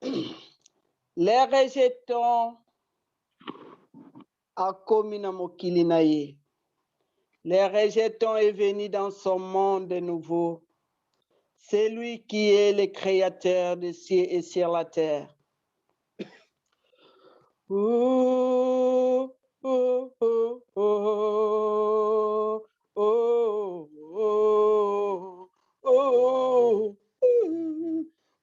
Les rejetons à Komina Mokilinaye. Les rejetons est venu dans son monde nouveau. C'est lui qui est le créateur des cieux et sur la terre. Oh, oh, oh, oh, oh, oh, oh,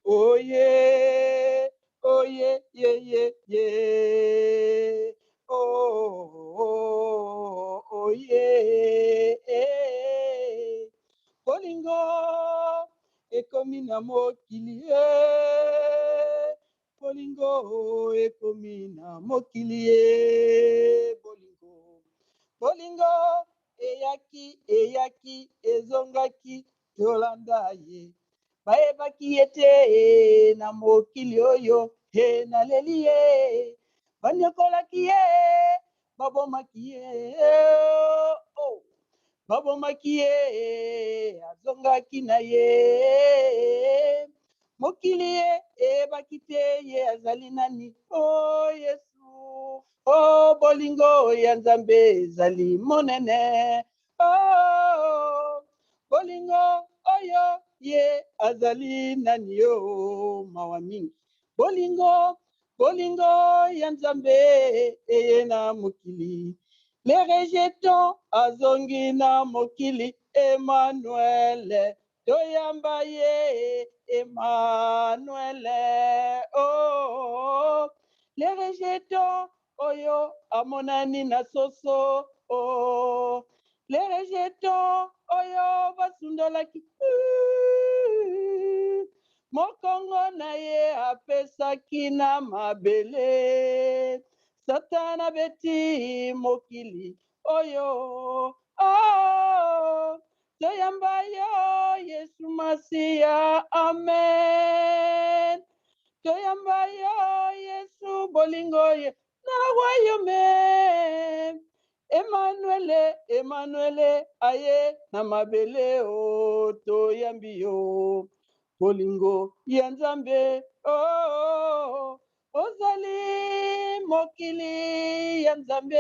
oh, yeah, oh, yeah, yeah, yeah, yeah, oh, oh, oh, yeah, Bolingo, ekomina mokili, Bolingo, ekomina mokili, Bolingo, Bolingo, eyaki, ezongaki, tolanda ye. Bayebaki ete na mokili oyo, naleli ye. Banyokolaki ye, babomaki ye, oh. Babomaki ye, azongaki na ye. Mokili ye, ebaki te ye azali nani. Oh Yesu, oh bolingo ya Nzambe ezali monene. Oh bolingo oyo ye azali nani yo mawa mingi. Bolingo ya Nzambe eye na mokili. Les rejetons azongi na mokili Emmanuel. Toyamba ye Emmanuel. Oh, les rejetons oyo amonani na soso. Oh, les rejetons oyo basundolaki. Mokongo na ye apesaki na mabele. Satana beti mokili oyo. Oh, toyamba yo Yesu Masia. Amen. Toyamba yo Yesu bolingo ye na wayome. Emmanuel aye na mabele o toyambi yo bolingo ya Nzambe. Oh, ozali mokili ya Nzambe,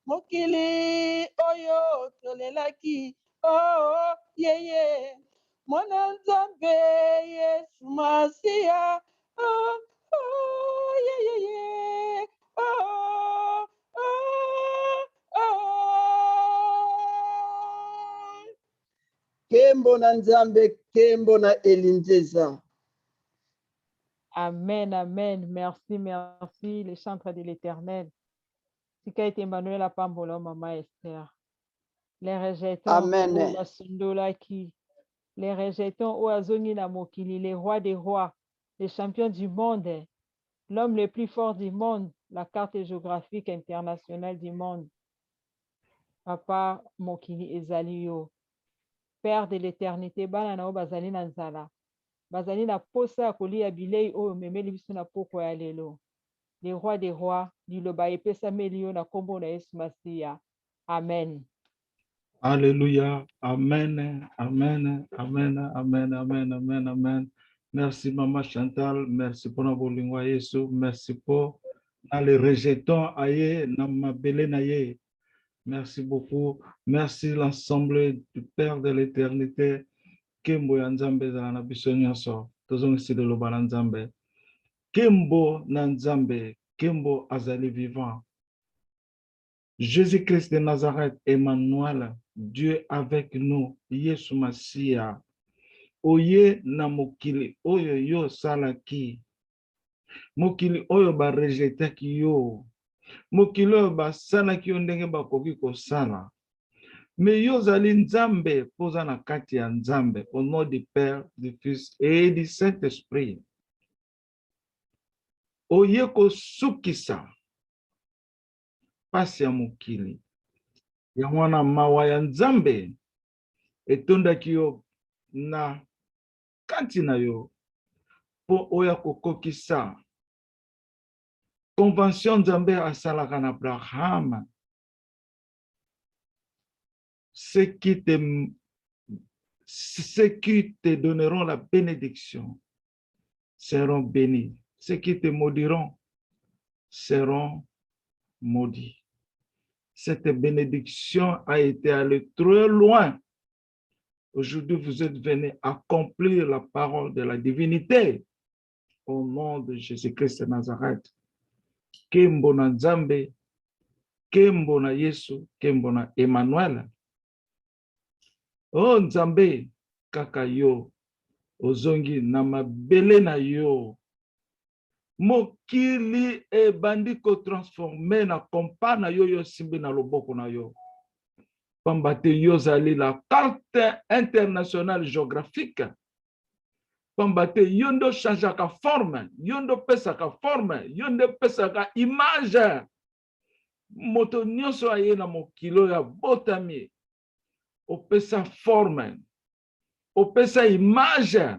mokili oyo tolelaki. Oh, yeye mwana Nzambe Yesu Masia. Oh, oh, yeye. Oh, oh, oh. Kembo na Nzambe, kembo na elinzeza. Amen, amen. Merci, merci, les chantres de l'Éternel. Sika ete Emmanuel apambola Mama Esther. Les rejetons, Amen. Les rejetons au azongi na mokili, les rois des rois, les champions du monde, l'homme le plus fort du monde, la carte géographique internationale du monde. Papa mokili ezali yo. Père de l'éternité, bana na o bazali na nzala. Bazali na posa ya kolia bilei oyo memeli biso na poko ya lelo. Les rois des rois, liloba epesameli yo na kombo na Yesu Masiya. Amen. Alléluia. Amen. Amen. Amen. Amen. Amen. Amen. Amen. Merci Maman Chantal. Merci pour notre lingua Yesu. Merci pour les rejetons aye na mabele na ye. Merci beaucoup. Merci l'ensemble du Père de l'éternité. Kembo ya Nzambe za na biso nyonso. Tozongisi de loba na Nzambe. Kembo na Nzambe. Kembo azali vivant. Jésus-Christ de Nazareth, Emmanuel, Dieu avec nous, Yesu Masia. Oye na mokili oyo yo salaki. Mokili oyo ba rejetaki yo. Mokili oyo ba salaki yo ndenge bakoki kosala. Mais yo zali Nzambe poza na kati ya Nzambe au nom du Père, du Fils et du Saint-Esprit. Oye kosukisa pasi ya mokili. Ya mwana mawa ya Nzambe etondaki yo na kati na yo po oya kokokisa convention Nzambe asalaka na Abraham. Ceux qui te donneront la bénédiction seront bénis. Ceux qui te maudiront seront maudits. Cette bénédiction a été allée trop loin. Aujourd'hui, vous êtes venus accomplir la parole de la divinité au nom de Jésus-Christ de Nazareth. Kembo na Nzambe, kembo na Yesu, kembo na Emmanuel. Oh Nzambe, kaka yo, ozongi na mabele na yo. Mokili ebandi ko transforme na kompa na yo yo simbi na loboko na yo. Pambate yo zali la carte internationale géographique. Pambate yondo changeaka forme, yondo pesaka forme, yondo pesaka image. Moto nyonso aye na mokilo ya botami. Opesa forme, opesa image.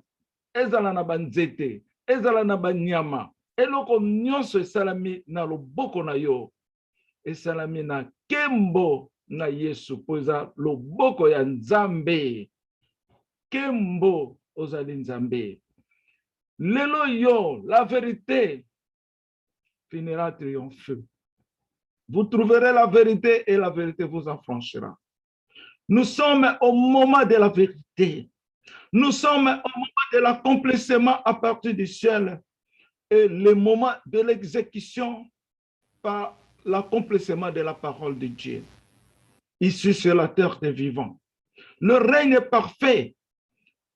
Ezala na banzete, ezala na banyama. Eloko nyonso esalami na loboko na yo. Esalami na kembo na Yesu poza loboko ya Nzambe. Kembo ozali Nzambe. Lelo yo, la vérité finira triompheux. Vous trouverez la vérité et la vérité vous affranchira. Nous sommes au moment de la vérité. Nous sommes au moment de l'accomplissement à partir du ciel et le moment de l'exécution par l'accomplissement de la parole de Dieu. Ici sur la terre des vivants. Le règne parfait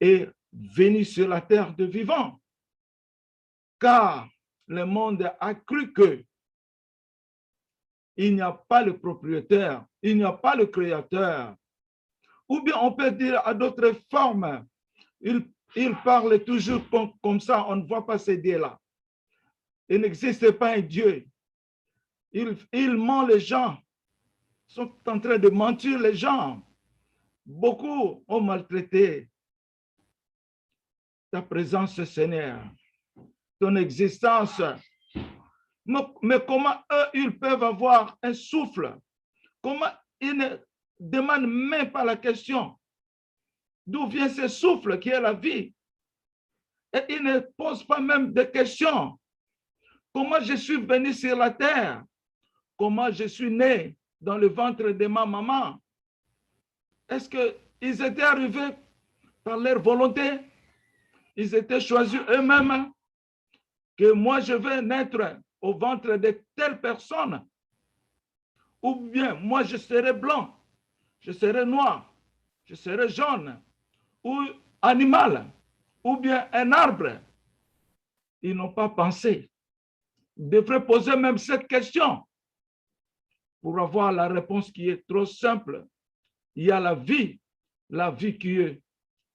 est venu sur la terre des vivants. Car le monde a cru que il n'y a pas le propriétaire, il n'y a pas le créateur. Ou bien on peut dire à d'autres formes, il parle toujours comme ça, on ne voit pas ces dieux-là. Il n'existe pas un Dieu. Il ment les gens. Ils sont en train de mentir les gens. Beaucoup ont maltraité ta présence, Seigneur, ton existence. Mais comment eux, ils peuvent avoir un souffle? Comment ils ne demandent même pas la question? D'où vient ce souffle qui est la vie? Et ils ne posent pas même de questions. Comment je suis venu sur la terre? Comment je suis né dans le ventre de ma maman? Est-ce qu'ils étaient arrivés par leur volonté? Ils étaient choisis eux-mêmes que moi je vais naître au ventre de telle personne? Ou bien moi je serai blanc, je serai noir, je serai jaune, ou animal, ou bien un arbre? Ils n'ont pas pensé. Ils devraient poser même cette question pour avoir la réponse qui est trop simple. Il y a la vie qui est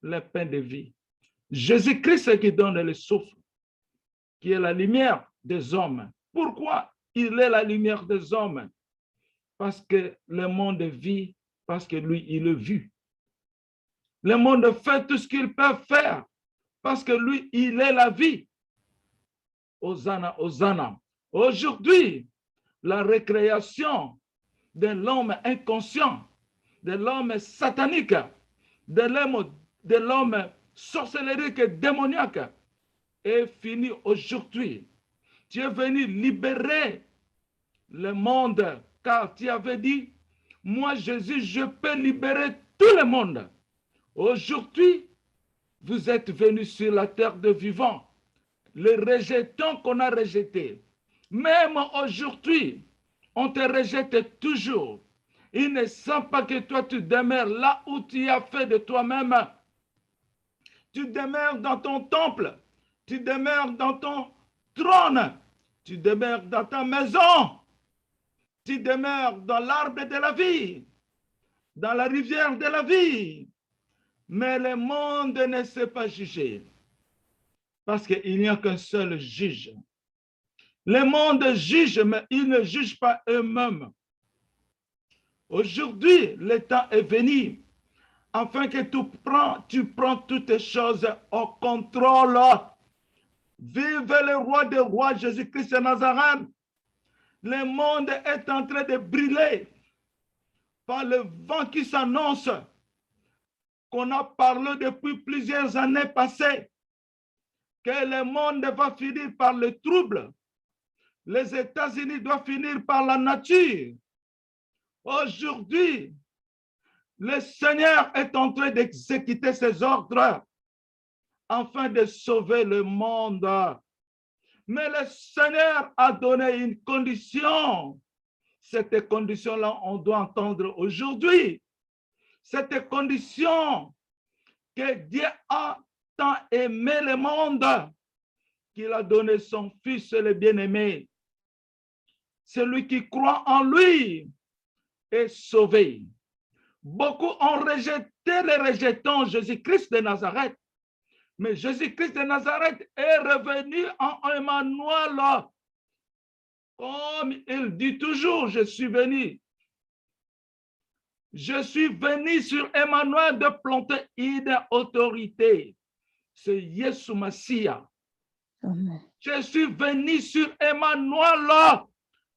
le pain de vie. Jésus-Christ qui donne le souffle, qui est la lumière des hommes. Pourquoi il est la lumière des hommes? Parce que le monde vit, parce que lui, il est vu. Le monde fait tout ce qu'il peut faire, parce que lui, il est la vie. Hosanna, Hosanna. Aujourd'hui, la récréation de l'homme inconscient, de l'homme satanique, de l'homme sorcellerique et démoniaque est finie aujourd'hui. Tu es venu libérer le monde, car tu avais dit, moi Jésus, je peux libérer tout le monde. Aujourd'hui, vous êtes venus sur la terre de vivants, les rejetons qu'on a rejetés. Même aujourd'hui, on te rejette toujours. Ils ne savent pas que toi, tu demeures là où tu as fait de toi-même. Tu demeures dans ton temple. Tu demeures dans ton trône. Tu demeures dans ta maison. Tu demeures dans l'arbre de la vie, dans la rivière de la vie. Mais le monde ne sait pas juger. Parce qu'il n'y a qu'un seul juge. Le monde juge, mais ils ne jugent pas eux-mêmes. Aujourd'hui, le temps est venu afin que tu prends toutes les choses au contrôle. Vive le roi des rois, Jésus-Christ de Nazareth. Le monde est en train de brûler par le vent qui s'annonce, qu'on a parlé depuis plusieurs années passées, que le monde va finir par le trouble. Les États-Unis doivent finir par la nature. Aujourd'hui, le Seigneur est en train d'exécuter ses ordres afin de sauver le monde. Mais le Seigneur a donné une condition. Cette condition-là, on doit entendre aujourd'hui. Cette condition que Dieu a tant aimé le monde qu'il a donné son Fils le bien-aimé. Celui qui croit en lui est sauvé. Beaucoup ont rejeté le rejetant Jésus-Christ de Nazareth. Mais Jésus-Christ de Nazareth est revenu en Emmanuel. Comme il dit toujours, je suis venu. Je suis venu sur Emmanuel de planter une autorité. C'est Yeshua Mashiach. Je suis venu sur Emmanuel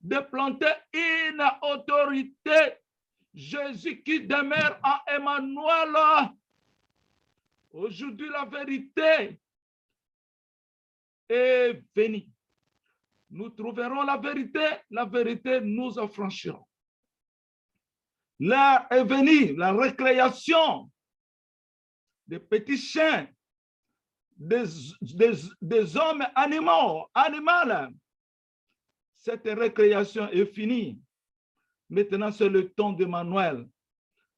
de planter une autorité. Jésus qui demeure en Emmanuel. Aujourd'hui, la vérité est venue. Nous trouverons la vérité nous affranchira. L'heure est venue, la récréation des petits chiens, des hommes animaux. Cette récréation est finie. Maintenant, c'est le temps d'Emmanuel,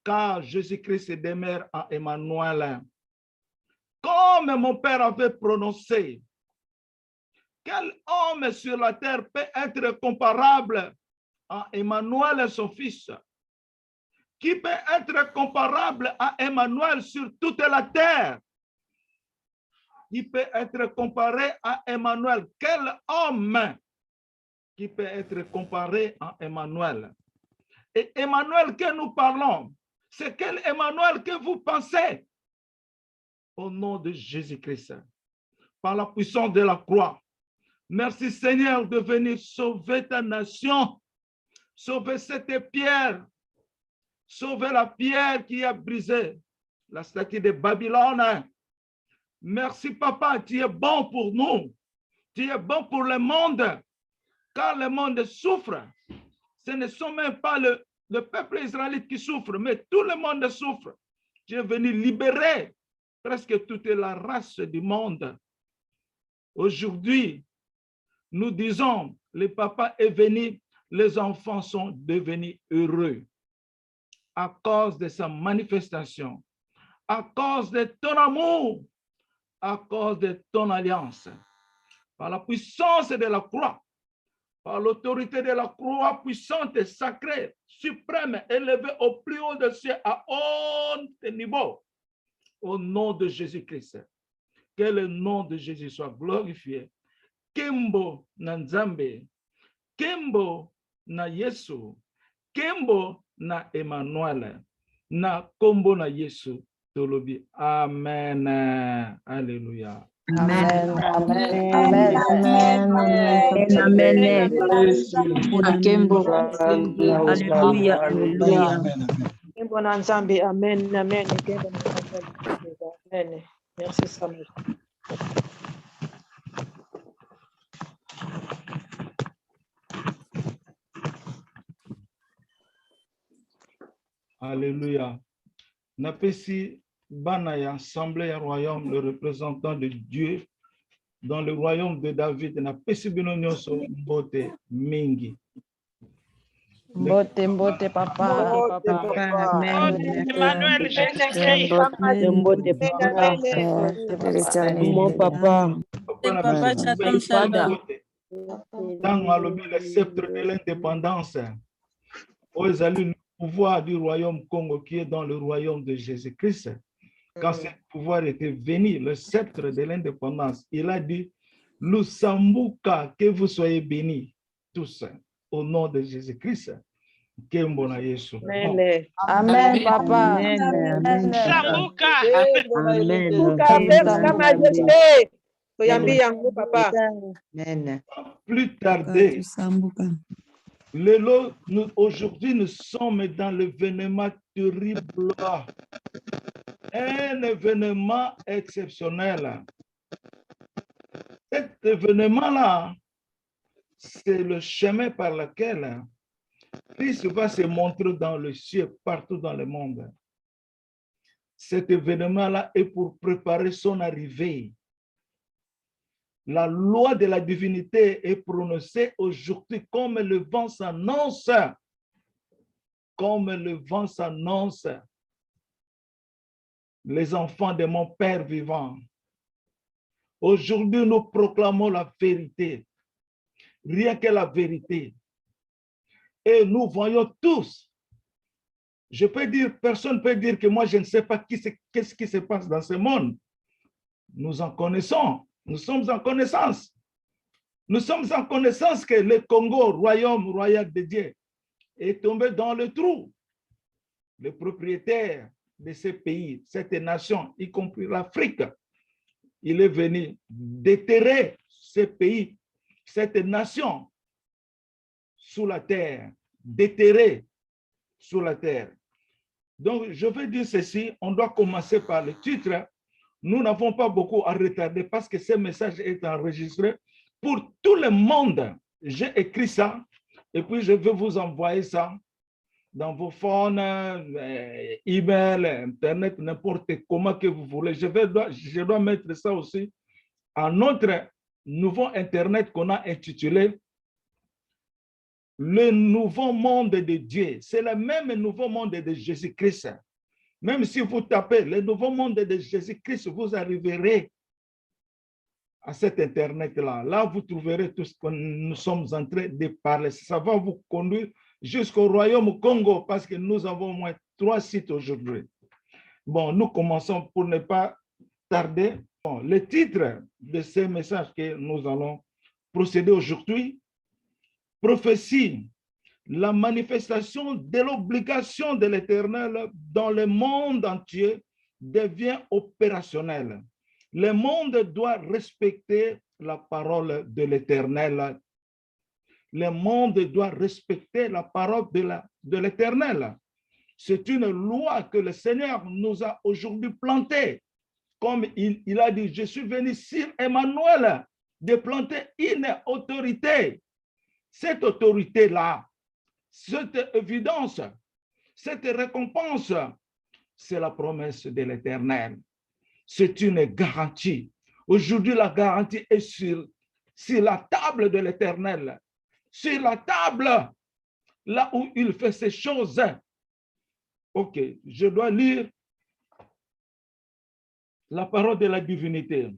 car Jésus-Christ demeure en Emmanuel. Comme mon Père avait prononcé, quel homme sur la terre peut être comparable à Emmanuel, son fils? Qui peut être comparable à Emmanuel sur toute la terre? Qui peut être comparé à Emmanuel? Quel homme qui peut être comparé à Emmanuel? Et Emmanuel que nous parlons, c'est quel Emmanuel que vous pensez? Au nom de Jésus-Christ, par la puissance de la croix. Merci Seigneur de venir sauver ta nation, sauver cette pierre, sauver la pierre qui a brisé la statue de Babylone. Merci Papa, tu es bon pour nous, tu es bon pour le monde, car le monde souffre. Ce ne sont même pas le peuple israélite qui souffre, mais tout le monde souffre. Tu es venu libérer presque toute la race du monde. Aujourd'hui, nous disons, le papa est venu, les enfants sont devenus heureux à cause de sa manifestation, à cause de ton amour, à cause de ton alliance. Par la puissance de la croix, par l'autorité de la croix puissante et sacrée, suprême, élevée au plus haut des cieux, à haut niveau, au nom de Jésus-Christ. Que le nom de Jésus soit glorifié. Kembo na Nzambe, Kembo na Yesu, Kembo na Emmanuel, na Kombo na Yesu, Tolobi. Amen. Alléluia. Amen. Amen. Amen. Amen. Kembo. Alléluia. Alléluia. Kembo na Nzambe. Amen. Amen. Kembo na Nzambe. Amen. Merci Samuel. Alléluia. Napesi bana ya assemblée ya royaume, le représentant de Dieu dans le royaume de David. Napesi bino nyonso mbote mingi. Mbote, mbote, papa. Amen. Emmanuel, Jésus-Christ. Mbote, papa. Mon papa. Papa, j'attends Sada. Dans le sceptre de l'indépendance, le pouvoir du royaume Congo qui est dans le royaume de Jésus-Christ. Quand ce pouvoir était venu, le sceptre de l'indépendance, il a dit, Lusambuka, que vous soyez bénis tous au nom de Jésus-Christ. Amen. Amen, papa. Sambuka. Plus tarder, aujourd'hui, nous sommes dans l'événement terrible, un événement exceptionnel. Cet événement-là, c'est le chemin par lequel Christ va se montrer dans le ciel, partout dans le monde. Cet événement-là est pour préparer son arrivée. La loi de la divinité est prononcée aujourd'hui comme le vent s'annonce. Comme le vent s'annonce. Les enfants de mon Père vivant. Aujourd'hui, nous proclamons la vérité. Rien que la vérité. Et nous voyons tous. Je peux dire, personne ne peut dire que moi, je ne sais pas qu'est-ce qui se passe dans ce monde. Nous en connaissons. Nous sommes en connaissance. Nous sommes en connaissance que le Congo, royal de Dieu, est tombé dans le trou. Le propriétaire de ce pays, cette nation, y compris l'Afrique, il est venu déterrer ce pays, cette nation, sous la terre, déterrer sous la terre. Donc, je veux dire ceci, on doit commencer par le titre. Nous n'avons pas beaucoup à retarder parce que ce message est enregistré pour tout le monde. J'ai écrit ça et puis je vais vous envoyer ça dans vos phones, email, internet, n'importe comment que vous voulez. Je dois mettre ça aussi à notre nouveau internet qu'on a intitulé Le nouveau monde de Dieu. C'est le même nouveau monde de Jésus-Christ. Même si vous tapez le nouveau monde de Jésus-Christ, vous arriverez à cet internet-là. Là, vous trouverez tout ce que nous sommes en train de parler. Ça va vous conduire jusqu'au royaume Congo parce que nous avons au moins 3 sites aujourd'hui. Bon, nous commençons pour ne pas tarder. Bon, le titre de ce message que nous allons procéder aujourd'hui, prophétie, la manifestation de l'obligation de l'Éternel dans le monde entier devient opérationnelle. Le monde doit respecter la parole de l'Éternel. Le monde doit respecter la parole de l'Éternel. C'est une loi que le Seigneur nous a aujourd'hui plantée. Comme il a dit, je suis venu sur Emmanuel de planter une autorité. Cette autorité-là, cette évidence, cette récompense, c'est la promesse de l'Éternel. C'est une garantie. Aujourd'hui, la garantie est sur la table de l'Éternel. Sur la table, là où il fait ces choses. Ok, je dois lire la parole de la divinité.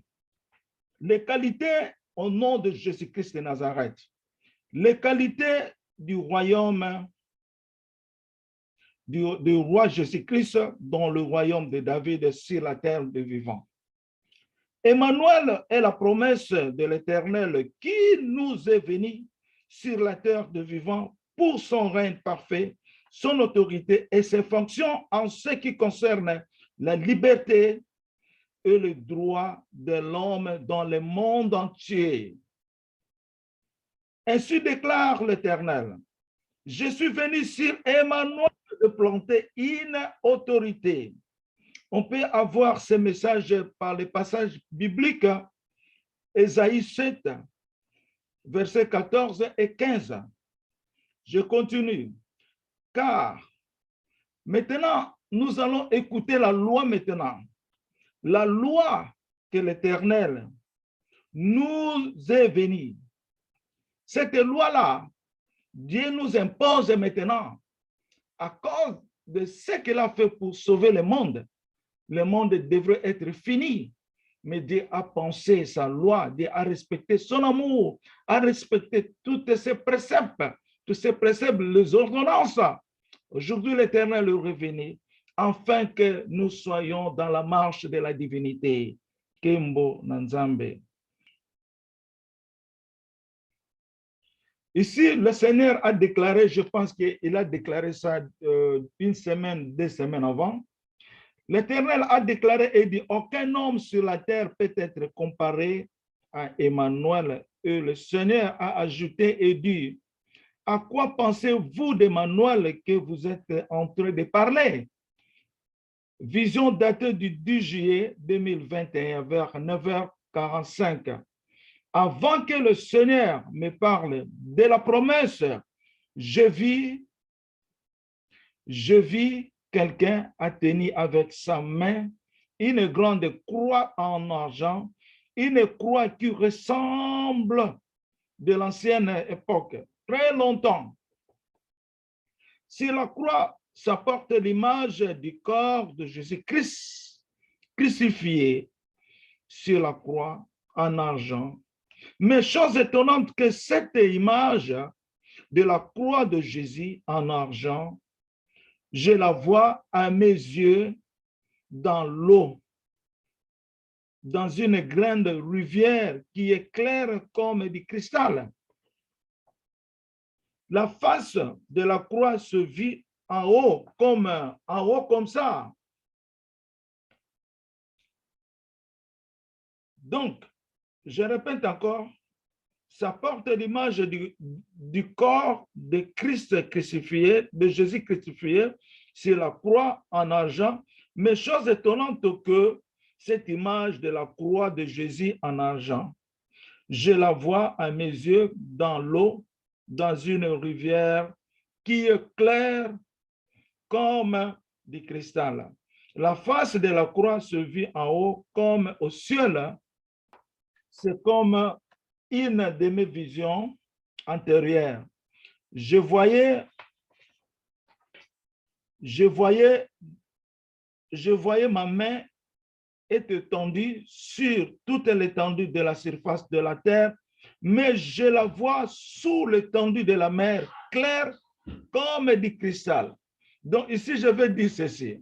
Les qualités au nom de Jésus-Christ de Nazareth. Les qualités du royaume du roi Jésus-Christ dans le royaume de David sur la terre des vivants. Emmanuel est la promesse de l'Éternel qui nous est venu sur la terre des vivants pour son règne parfait, son autorité et ses fonctions en ce qui concerne la liberté et le droit de l'homme dans le monde entier. Ainsi déclare l'Éternel, je suis venu sur Emmanuel de planter une autorité. On peut avoir ce message par les passages bibliques, Ésaïe 7, versets 14 et 15. Je continue. Car maintenant, nous allons écouter la loi maintenant. La loi que l'Éternel nous est venu. Cette loi-là, Dieu nous impose maintenant à cause de ce qu'il a fait pour sauver le monde. Le monde devrait être fini. Mais Dieu a pensé sa loi, Dieu a respecté son amour, a respecté tous ses préceptes, les ordonnances. Aujourd'hui, l'Éternel est revenu, afin que nous soyons dans la marche de la divinité. Kembo Nanzambe. Ici, le Seigneur a déclaré, je pense qu'il a déclaré ça une semaine, 2 semaines avant. L'Éternel a déclaré et dit, aucun homme sur la terre peut être comparé à Emmanuel. Et le Seigneur a ajouté et dit, à quoi pensez-vous d'Emmanuel que vous êtes en train de parler? Vision datée du 10 juillet 2021 vers 9h45. Avant que le Seigneur me parle de la promesse, je vis quelqu'un a tenu avec sa main une grande croix en argent, une croix qui ressemble de l'ancienne époque, très longtemps. Sur la croix, ça porte l'image du corps de Jésus-Christ, crucifié sur la croix en argent. Mais chose étonnante que cette image de la croix de Jésus en argent, je la vois à mes yeux dans l'eau, dans une grande rivière qui est claire comme du cristal. La face de la croix se vit en haut comme ça. Donc, je répète encore, ça porte l'image du corps de Christ crucifié, de Jésus crucifié sur la croix en argent. Mais chose étonnante que cette image de la croix de Jésus en argent, je la vois à mes yeux dans l'eau, dans une rivière qui est claire comme du cristal. La face de la croix se vit en haut comme au ciel. C'est comme une de mes visions antérieures. Je voyais ma main était étendue sur toute l'étendue de la surface de la terre, mais je la vois sous l'étendue de la mer, claire comme du cristal. Donc ici, je vais dire ceci.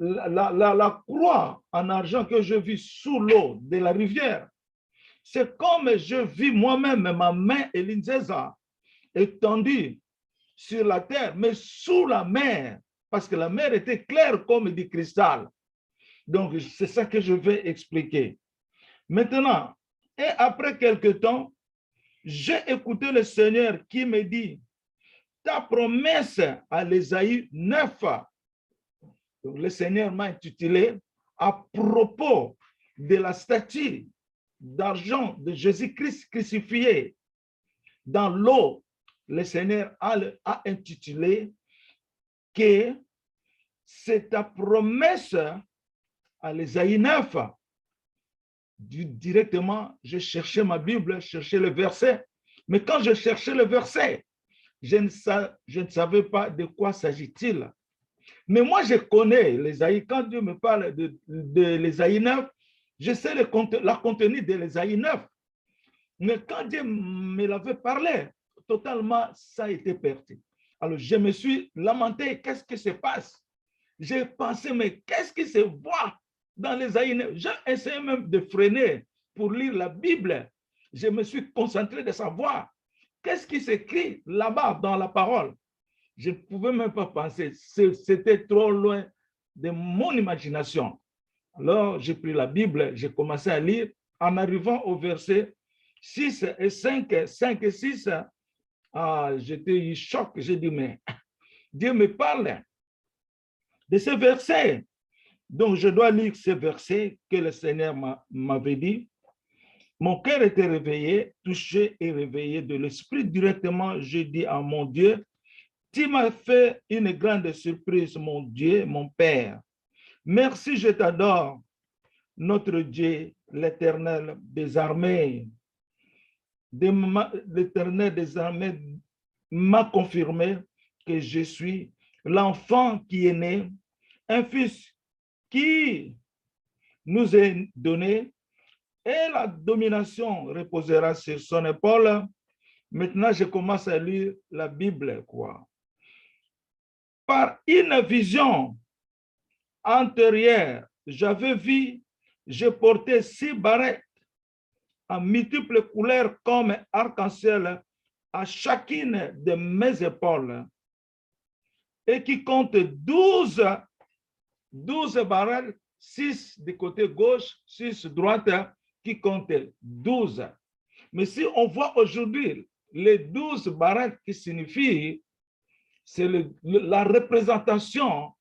La croix en argent que je vis sous l'eau de la rivière, c'est comme je vis moi-même ma main Elinzeza étendue sur la terre, mais sous la mer, parce que la mer était claire comme du cristal. Donc, c'est ça que je vais expliquer. Maintenant, et après quelque temps, j'ai écouté le Seigneur qui me dit, ta promesse à l'Ésaïe 9, donc le Seigneur m'a intitulé à propos de la statue d'argent de Jésus-Christ crucifié dans l'eau. Le Seigneur a intitulé que c'est ta promesse à l'Ésaïe 9. Directement, je cherchais ma Bible, je cherchais le verset. Mais quand je cherchais le verset, je ne savais pas de quoi s'agit-il. Mais moi, je connais l'Ésaïe. Quand Dieu me parle de l'Ésaïe 9, je sais la contenu de l'Ésaïe 9. Mais quand Dieu me l'avait parlé, totalement, ça a été perdu. Alors, je me suis lamenté. Qu'est-ce qui se passe? J'ai pensé, mais qu'est-ce qui se voit dans l'Ésaïe 9? J'ai essayé même de freiner pour lire la Bible. Je me suis concentré de savoir qu'est-ce qui s'écrit là-bas dans la parole. Je ne pouvais même pas penser. C'était trop loin de mon imagination. Alors, j'ai pris la Bible, j'ai commencé à lire. En arrivant au verset 6 et 5, 5 et 6, j'étais choqué. J'ai dit, mais Dieu me parle de ce verset. Donc, je dois lire ce verset que le Seigneur m'avait dit. Mon cœur était réveillé, touché et réveillé de l'esprit. Directement, je dis à mon Dieu, tu m'as fait une grande surprise, mon Dieu, mon Père. Merci, je t'adore, notre Dieu, l'Éternel des armées. L'Éternel des armées m'a confirmé que je suis l'enfant qui est né, un fils qui nous est donné, et la domination reposera sur son épaule. Maintenant, je commence à lire la Bible, quoi. Par une vision antérieure, j'avais vu, je portais 6 barrettes en multiples couleurs comme arc-en-ciel à chacune de mes épaules et qui compte 12 barrettes, 6 du côté gauche, 6 droite, qui compte 12. Mais si on voit aujourd'hui les 12 barrettes qui signifient, c'est la représentation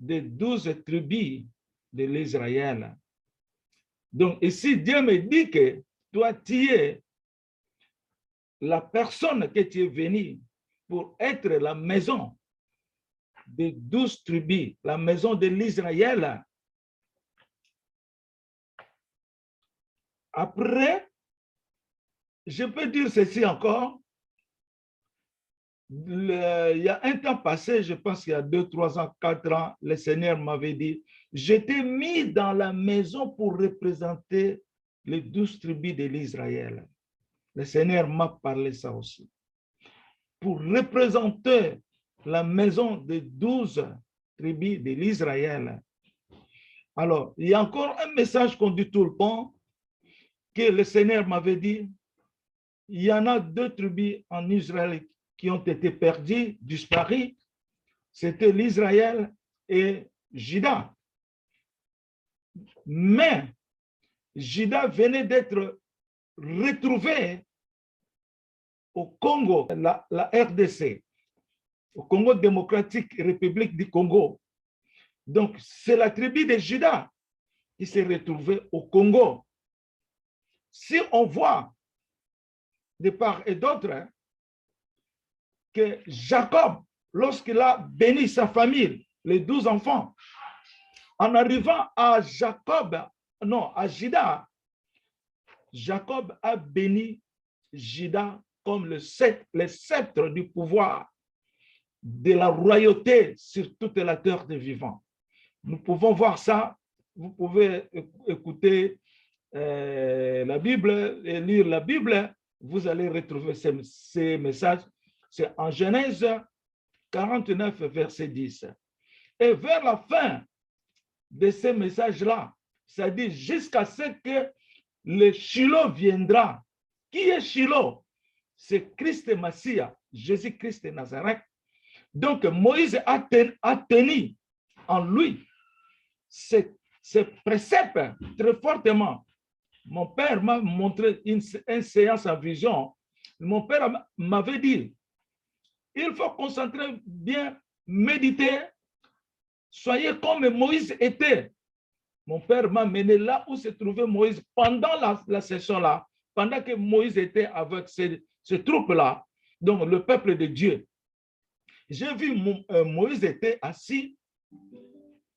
des 12 tribus de l'Israël. Donc ici, Dieu me dit que toi, tu es la personne que tu es venue pour être la maison des 12 tribus, la maison de l'Israël. Après, je peux dire ceci encore. Il y a un temps passé, je pense qu'il y a 2, 3 ans, 4 ans, le Seigneur m'avait dit, j'étais mis dans la maison pour représenter les 12 tribus de l'Israël. Le Seigneur m'a parlé ça aussi. Pour représenter la maison des 12 tribus de l'Israël. Alors, il y a encore un message qu'on dit tout le temps, que le Seigneur m'avait dit, il y en a 2 tribus en Israël qui ont été perdues, disparues. C'était l'Israël et Juda. Mais Juda venait d'être retrouvé au Congo, la RDC, au Congo démocratique, République du Congo. Donc, c'est la tribu de Juda qui s'est retrouvée au Congo. Si on voit de part et d'autre que Jacob, lorsqu'il a béni sa famille, les 12 enfants, en arrivant à à Juda, Jacob a béni Juda comme le sceptre du pouvoir, de la royauté sur toute la terre des vivants. Nous pouvons voir ça, vous pouvez écouter la Bible et lire la Bible, vous allez retrouver ces messages. C'est en Genèse 49, verset 10. Et vers la fin de ces messages-là, ça dit jusqu'à ce que le Shiloh viendra. Qui est Shiloh? C'est Christ Messia, Jésus-Christ de Nazareth. Donc Moïse a tenu en lui ces préceptes très fortement. Mon père m'a montré une séance en vision. Mon père m'avait dit, il faut concentrer bien, méditer, soyez comme Moïse était. Mon père m'a mené là où se trouvait Moïse pendant la session-là, pendant que Moïse était avec ces troupes-là, donc le peuple de Dieu. J'ai vu Moïse était assis,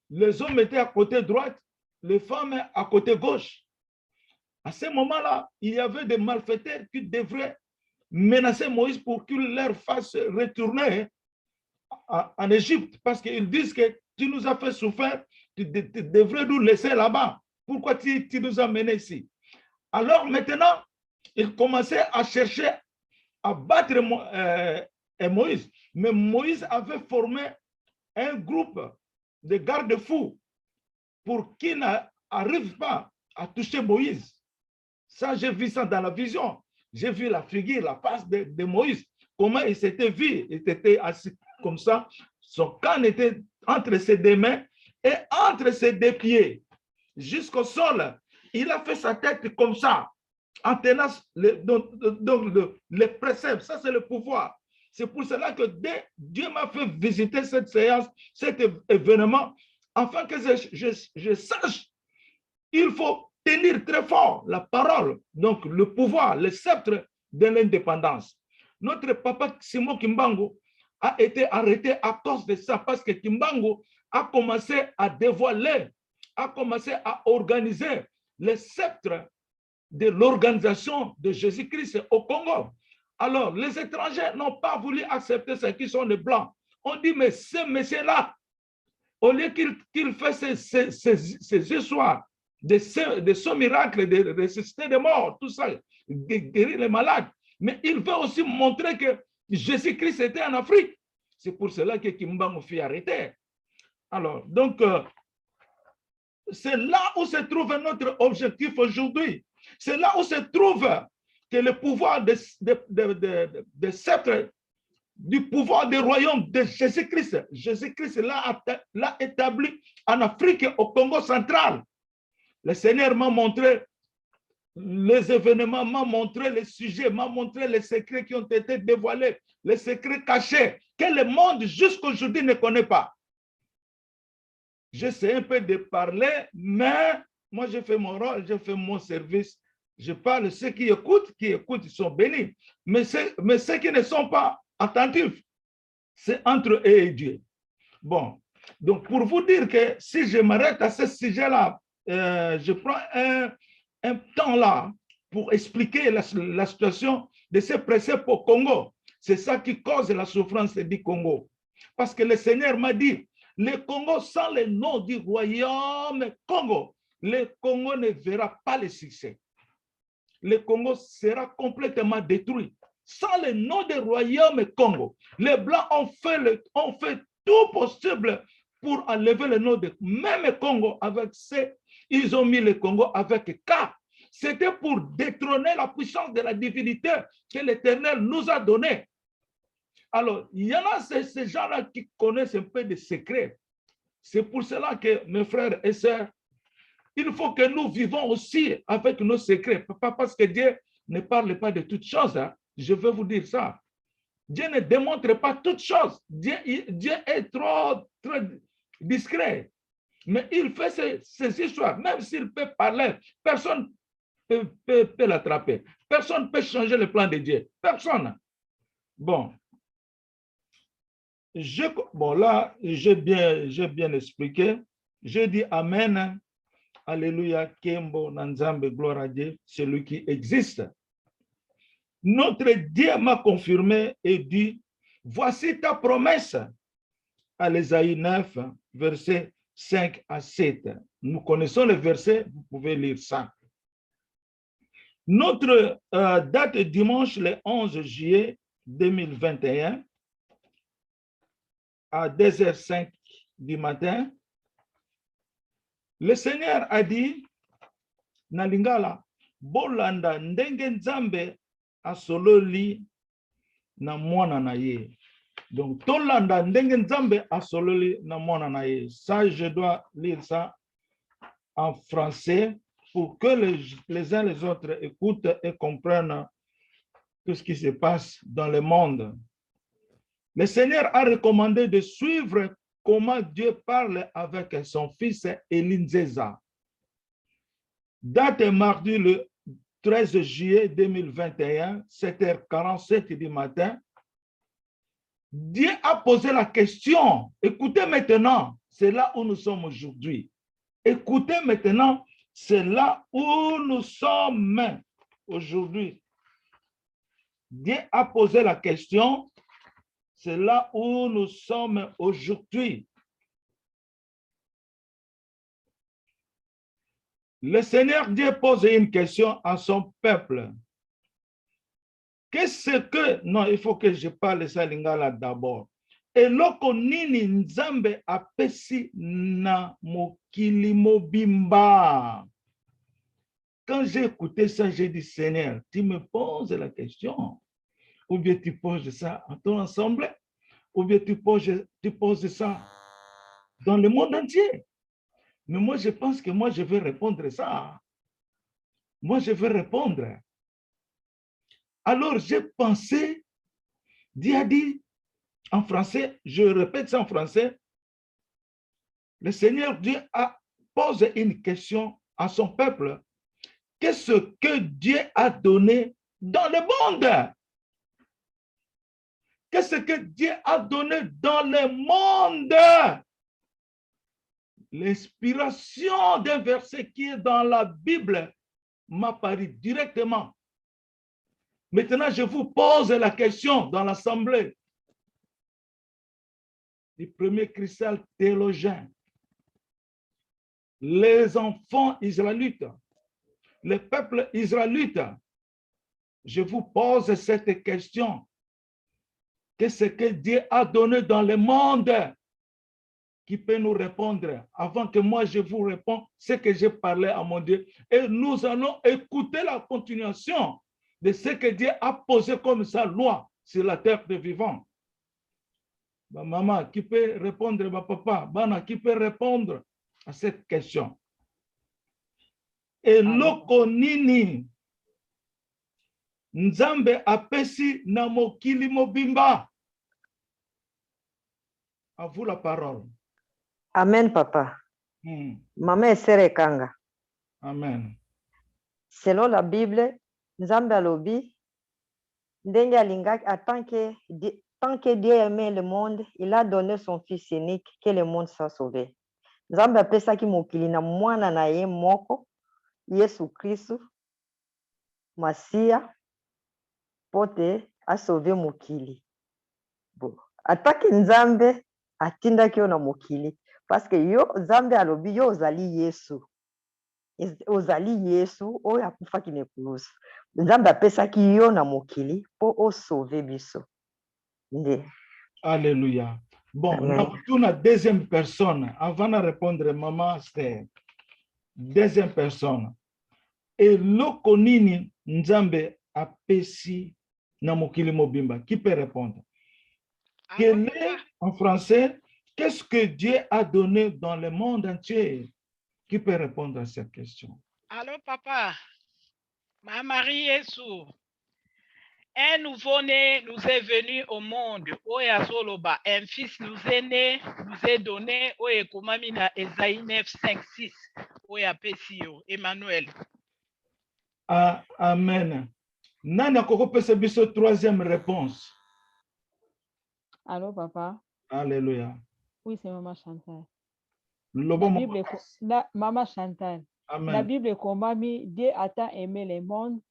les hommes étaient à côté droite, les femmes à côté gauche. À ce moment-là, il y avait des malfaiteurs qui devraient menacer Moïse pour qu'il leur fasse retourner en Égypte, parce qu'ils disent que tu nous as fait souffrir, tu devrais nous laisser là-bas. Pourquoi tu nous as menés ici? Alors maintenant, ils commençaient à chercher à battre Moïse. Mais Moïse avait formé un groupe de garde-fous pour qu'ils n'arrivent pas à toucher Moïse. Ça, j'ai vu ça dans la vision. J'ai vu la figure, la face de Moïse, comment il s'était vu. Il était assis comme ça. Son canne était entre ses deux mains et entre ses deux pieds, jusqu'au sol. Il a fait sa tête comme ça, en tenant les préceptes. Ça, c'est le pouvoir. C'est pour cela que Dieu m'a fait visiter cette séance, cet événement, afin que je sache, il faut tenir très fort la parole, donc le pouvoir, le sceptre de l'indépendance. Notre papa Simon Kimbangu a été arrêté à cause de ça, parce que Kimbangu a commencé à dévoiler, a commencé à organiser le sceptre de l'organisation de Jésus-Christ au Congo. Alors, les étrangers n'ont pas voulu accepter ce qui sont les Blancs. On dit, mais ce monsieur-là, au lieu qu'il fasse ces histoires, de ce miracle de ressusciter des morts, tout ça, de guérir les malades, mais il veut aussi montrer que Jésus-Christ était en Afrique. C'est pour cela que Kimbangu fut arrêté. Alors, donc, c'est là où se trouve notre objectif aujourd'hui. C'est là où se trouve que le pouvoir de sceptre, du pouvoir du royaume de Jésus-Christ. Jésus-Christ l'a établi en Afrique, au Congo central. Le Seigneur m'a montré les événements, m'a montré les sujets, m'a montré les secrets qui ont été dévoilés, les secrets cachés que le monde jusqu'aujourd'hui ne connaît pas. j'essaie un peu de parler, mais moi, je fais mon rôle, je fais mon service. Je parle, ceux qui écoutent, ils sont bénis. Mais ceux qui ne sont pas attentifs, c'est entre eux et Dieu. Bon, donc pour vous dire que si je m'arrête à ce sujet-là, je prends un temps là pour expliquer la situation de ces préceptes au Congo. C'est ça qui cause la souffrance du Congo. Parce que le Seigneur m'a dit, le Congo, sans le nom du royaume Congo, le Congo ne verra pas le succès. Le Congo sera complètement détruit. Sans le nom du royaume Congo, les Blancs ont fait tout possible pour enlever le nom de même Congo avec C. Ils ont mis le Congo avec K. C'était pour détrôner la puissance de la divinité que l'Éternel nous a donnée. Alors, il y en a ces gens-là qui connaissent un peu de secrets. C'est pour cela que, mes frères et sœurs, il faut que nous vivons aussi avec nos secrets. Pas parce que Dieu ne parle pas de toutes choses. Hein. Je veux vous dire ça. Dieu ne démontre pas toutes choses. Dieu est trop discret. Mais il fait ces histoires. Même s'il peut parler, personne ne peut l'attraper. Personne ne peut changer le plan de Dieu. Personne. Bon. Là, j'ai bien expliqué. Je dis Amen. Alléluia. Kembo Nanzambe, gloire à Dieu, celui qui existe. Notre Dieu m'a confirmé et dit, voici ta promesse. À l'Ésaïe 9, versets 5 à 7. Nous connaissons le verset, vous pouvez lire ça. Notre date est dimanche le 11 juillet 2021 à 2h05 du matin. Le Seigneur a dit, Nalingala, bolanda ndenge nzambe asololi na mwana na ye. Donc, tolanda ndenge nzambe asololi na mwana na ye. Ça, je dois lire ça en français pour que les uns les autres écoutent et comprennent tout ce qui se passe dans le monde. Le Seigneur a recommandé de suivre comment Dieu parle avec son fils Elinzeza. Date mardi le 13 juillet 2021, 7h47 du matin. Dieu a posé la question. Écoutez maintenant, c'est là où nous sommes aujourd'hui. Écoutez maintenant, c'est là où nous sommes aujourd'hui. Dieu a posé la question. C'est là où nous sommes aujourd'hui. Le Seigneur Dieu pose une question à son peuple. Qu'est-ce que... Non, il faut que je parle ça lingala d'abord. Eloko nini nzambe apesi na mokili mobimba. Quand j'ai écouté ça, j'ai dit, Seigneur, tu me poses la question. Ou bien tu poses ça en ton ensemble, ou bien tu poses ça dans le monde entier. Mais moi, je pense que moi, je vais répondre ça. Moi, je vais répondre. Alors, j'ai pensé, Dieu a dit en français, je répète ça en français, le Seigneur Dieu a posé une question à son peuple. Qu'est-ce que Dieu a donné dans le monde? Qu'est-ce que Dieu a donné dans le monde? L'inspiration d'un verset qui est dans la Bible m'a paru directement. Maintenant, je vous pose la question dans l'assemblée du premier cristal théologien. Les enfants israélites, le peuple israélite, je vous pose cette question. Qu'est-ce que Dieu a donné dans le monde? Qui peut nous répondre avant que moi je vous réponde ce que j'ai parlé à mon Dieu. Et nous allons écouter la continuation de ce que Dieu a posé comme sa loi sur la terre des vivants. Ma maman, qui peut répondre, ma papa, Bana, qui peut répondre à cette question? Et loko nini nzambe apesi na mokili mobimba. À vous la parole. Amen, papa. Mama Esere Kanga. Amen. Selon la Bible, Nzambe alobi, ndenge alingaki, tant que Dieu aimait le monde, il a donné son fils unique, que le monde soit sauvé. Nzambe apesaki mokili na mwana na ye moko, Yesu Kristu, Masia, pote a sauvé mokili. Bon, ataki Nzambe atindaki yo na mokili, parce que yo Nzambe alobi yo ozali Yesu. Ozali Yesu oyo akufaki na ekulusu. Nzambe apesaki yo na mokili po o sauver biso. Nde. Alléluia. Bon, Amen. nous la deuxième personne, avant de répondre, maman, c'est deuxième personne. Et lokonini Nzambe apesi na mokili mobimba. Qui peut répondre? Quel est, en français, qu'est-ce que Dieu a donné dans le monde entier? Qui peut répondre à cette question? Allô, papa. Ma Marie Yesu. Un nouveau-né nous est venu au monde. Oya Zoloba. Un fils nous est né, nous est donné. Oya Komamina Esaïe 9, 5, 6. Oya Pesio. Emmanuel. Ah, amen. Nana koko pese biso troisième réponse. Allô, papa? Alléluia. Oui, c'est Maman Chantal. Lobo Maman Chantal. Amen. La Bible commande, Dieu a tant aimé le monde,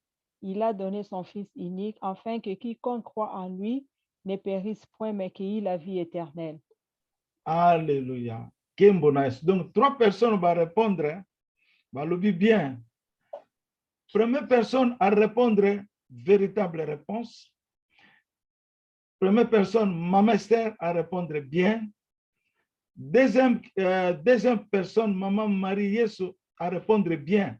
il a donné son Fils unique, afin que quiconque croit en lui ne périsse point, mais qu'il ait la vie éternelle. Alléluia. Donc, trois personnes vont répondre. Va le bien. Première personne à répondre, véritable réponse. Première personne, Maman Esther, à répondre bien. Deuxième personne, Maman Marie Yesu, à répondre bien.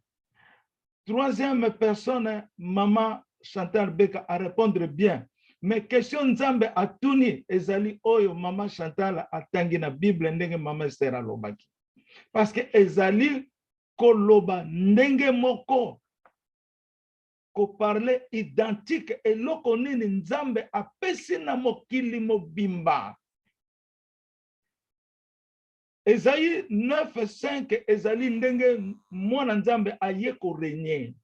Troisième personne, Maman Chantal Beka, à répondre bien. Mais question Nzambe a tuni ezali oyo Maman Chantal a tangi na Bible ndenge Maman Esther alobaki. Parce que ezali koloba ndenge moko ko parler identique eloko nini Nzambe apesi na mokili mobimba. Esaïe 9:5 ezali ndenge mwana Nzambe aye ko régner.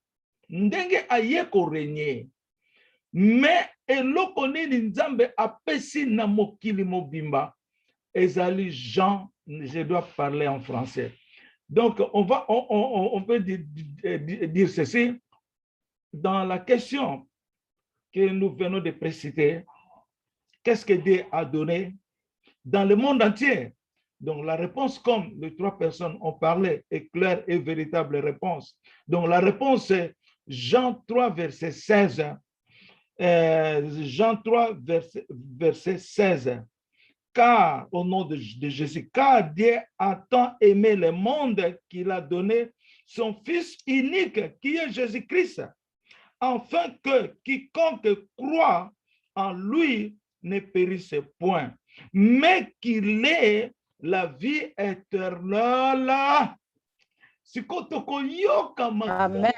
Ndenge aye ko régner. Mais eloko nini Nzambe apesi na mokili mobimba ezali Jean, je dois parler en français. Donc on peut dire ceci dans la question que nous venons de préciser. Qu'est-ce que Dieu a donné dans le monde entier? Donc la réponse, comme les trois personnes ont parlé, est claire et véritable réponse. Donc la réponse est Jean 3, verset 16. Jean 3, verset 16. Car, au nom de Jésus, car Dieu a tant aimé le monde qu'il a donné son Fils unique, qui est Jésus-Christ, afin que quiconque croit en lui ne périsse point, mais qu'il ait la vie éternelle. Amen.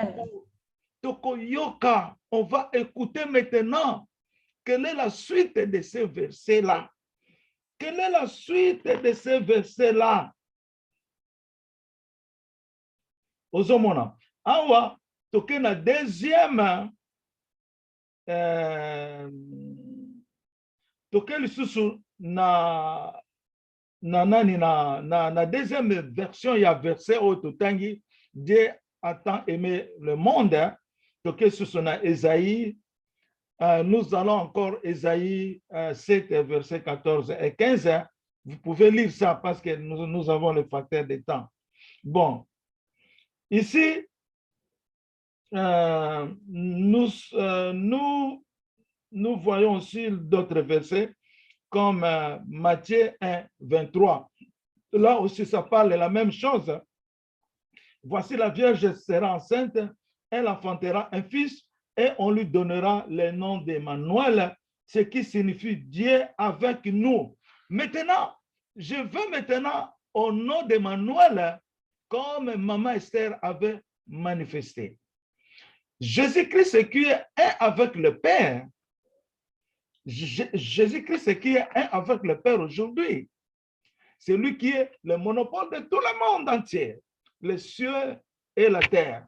Tokoyoka, on va écouter maintenant quelle est la suite de ces versets-là. Quelle est la suite de ces versets-là? Ozomona. Awa, toke na deuxième toke lisusu na deuxième version, il y a verset au totangi, Dieu a tant aimé le monde. Toke susu na Esaïe. Nous allons encore Esaïe 7, verset 14 et 15. Vous pouvez lire ça parce que nous avons le facteur de temps. Bon, ici, nous voyons aussi d'autres versets comme Matthieu 1, 23. Là aussi, ça parle de la même chose. Voici la Vierge sera enceinte, elle enfantera un fils, et on lui donnera le nom d'Emmanuel, ce qui signifie Dieu avec nous. Maintenant, je veux maintenant au nom d'Emmanuel, comme Maman Esther avait manifesté. Jésus-Christ qui est un avec le Père, Jésus-Christ qui est un avec le Père aujourd'hui. C'est lui qui est le monopole de tout le monde entier, les cieux et la terre.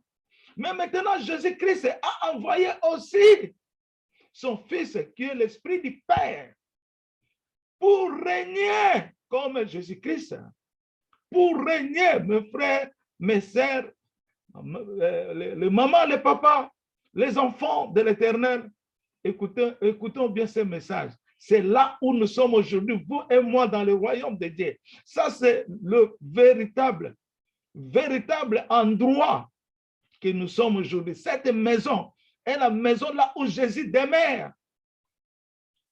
Mais maintenant, Jésus-Christ a envoyé aussi son Fils, qui est l'Esprit du Père, pour régner comme Jésus-Christ, pour régner, mes frères, mes sœurs, les mamans, les papas, les enfants de l'Éternel. Écoutons bien ce message. C'est là où nous sommes aujourd'hui, vous et moi, dans le royaume de Dieu. Ça, c'est le véritable endroit que nous sommes aujourd'hui. Cette maison est la maison là où Jésus demeure.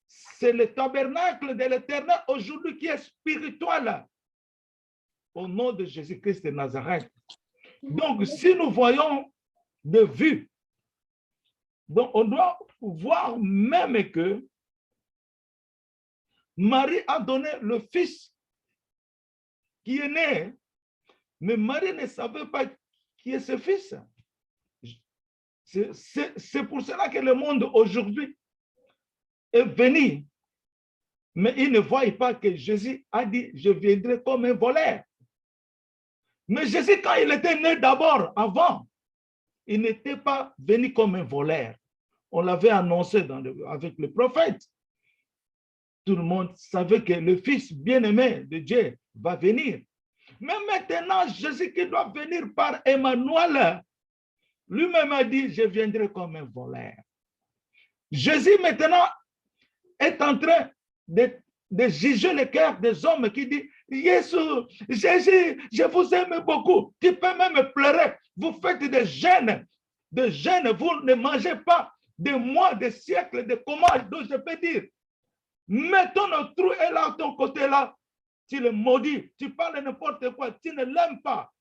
C'est le tabernacle de l'Éternel aujourd'hui qui est spirituel. Au nom de Jésus-Christ de Nazareth. Donc, si nous voyons de vue, donc on doit voir même que Marie a donné le fils qui est né, mais Marie ne savait pas qui est ce fils. C'est pour cela que le monde aujourd'hui est venu, mais il ne voit pas que Jésus a dit, je viendrai comme un voleur. Mais Jésus, quand il était né d'abord, avant, il n'était pas venu comme un voleur. On l'avait annoncé avec le prophète. Tout le monde savait que le Fils bien-aimé de Dieu va venir. Mais maintenant, Jésus qui doit venir par Emmanuel, lui-même a dit, je viendrai comme un voleur. Jésus maintenant est en train de juger le cœur des hommes qui disent, Jésus, je vous aime beaucoup. Tu peux même pleurer. Vous faites des jeûnes. Vous ne mangez pas des mois, des siècles, de comment, donc je peux dire. Mais ton trou est là, à ton côté là. Tu le maudis. Tu parles n'importe quoi. Tu ne l'aimes pas.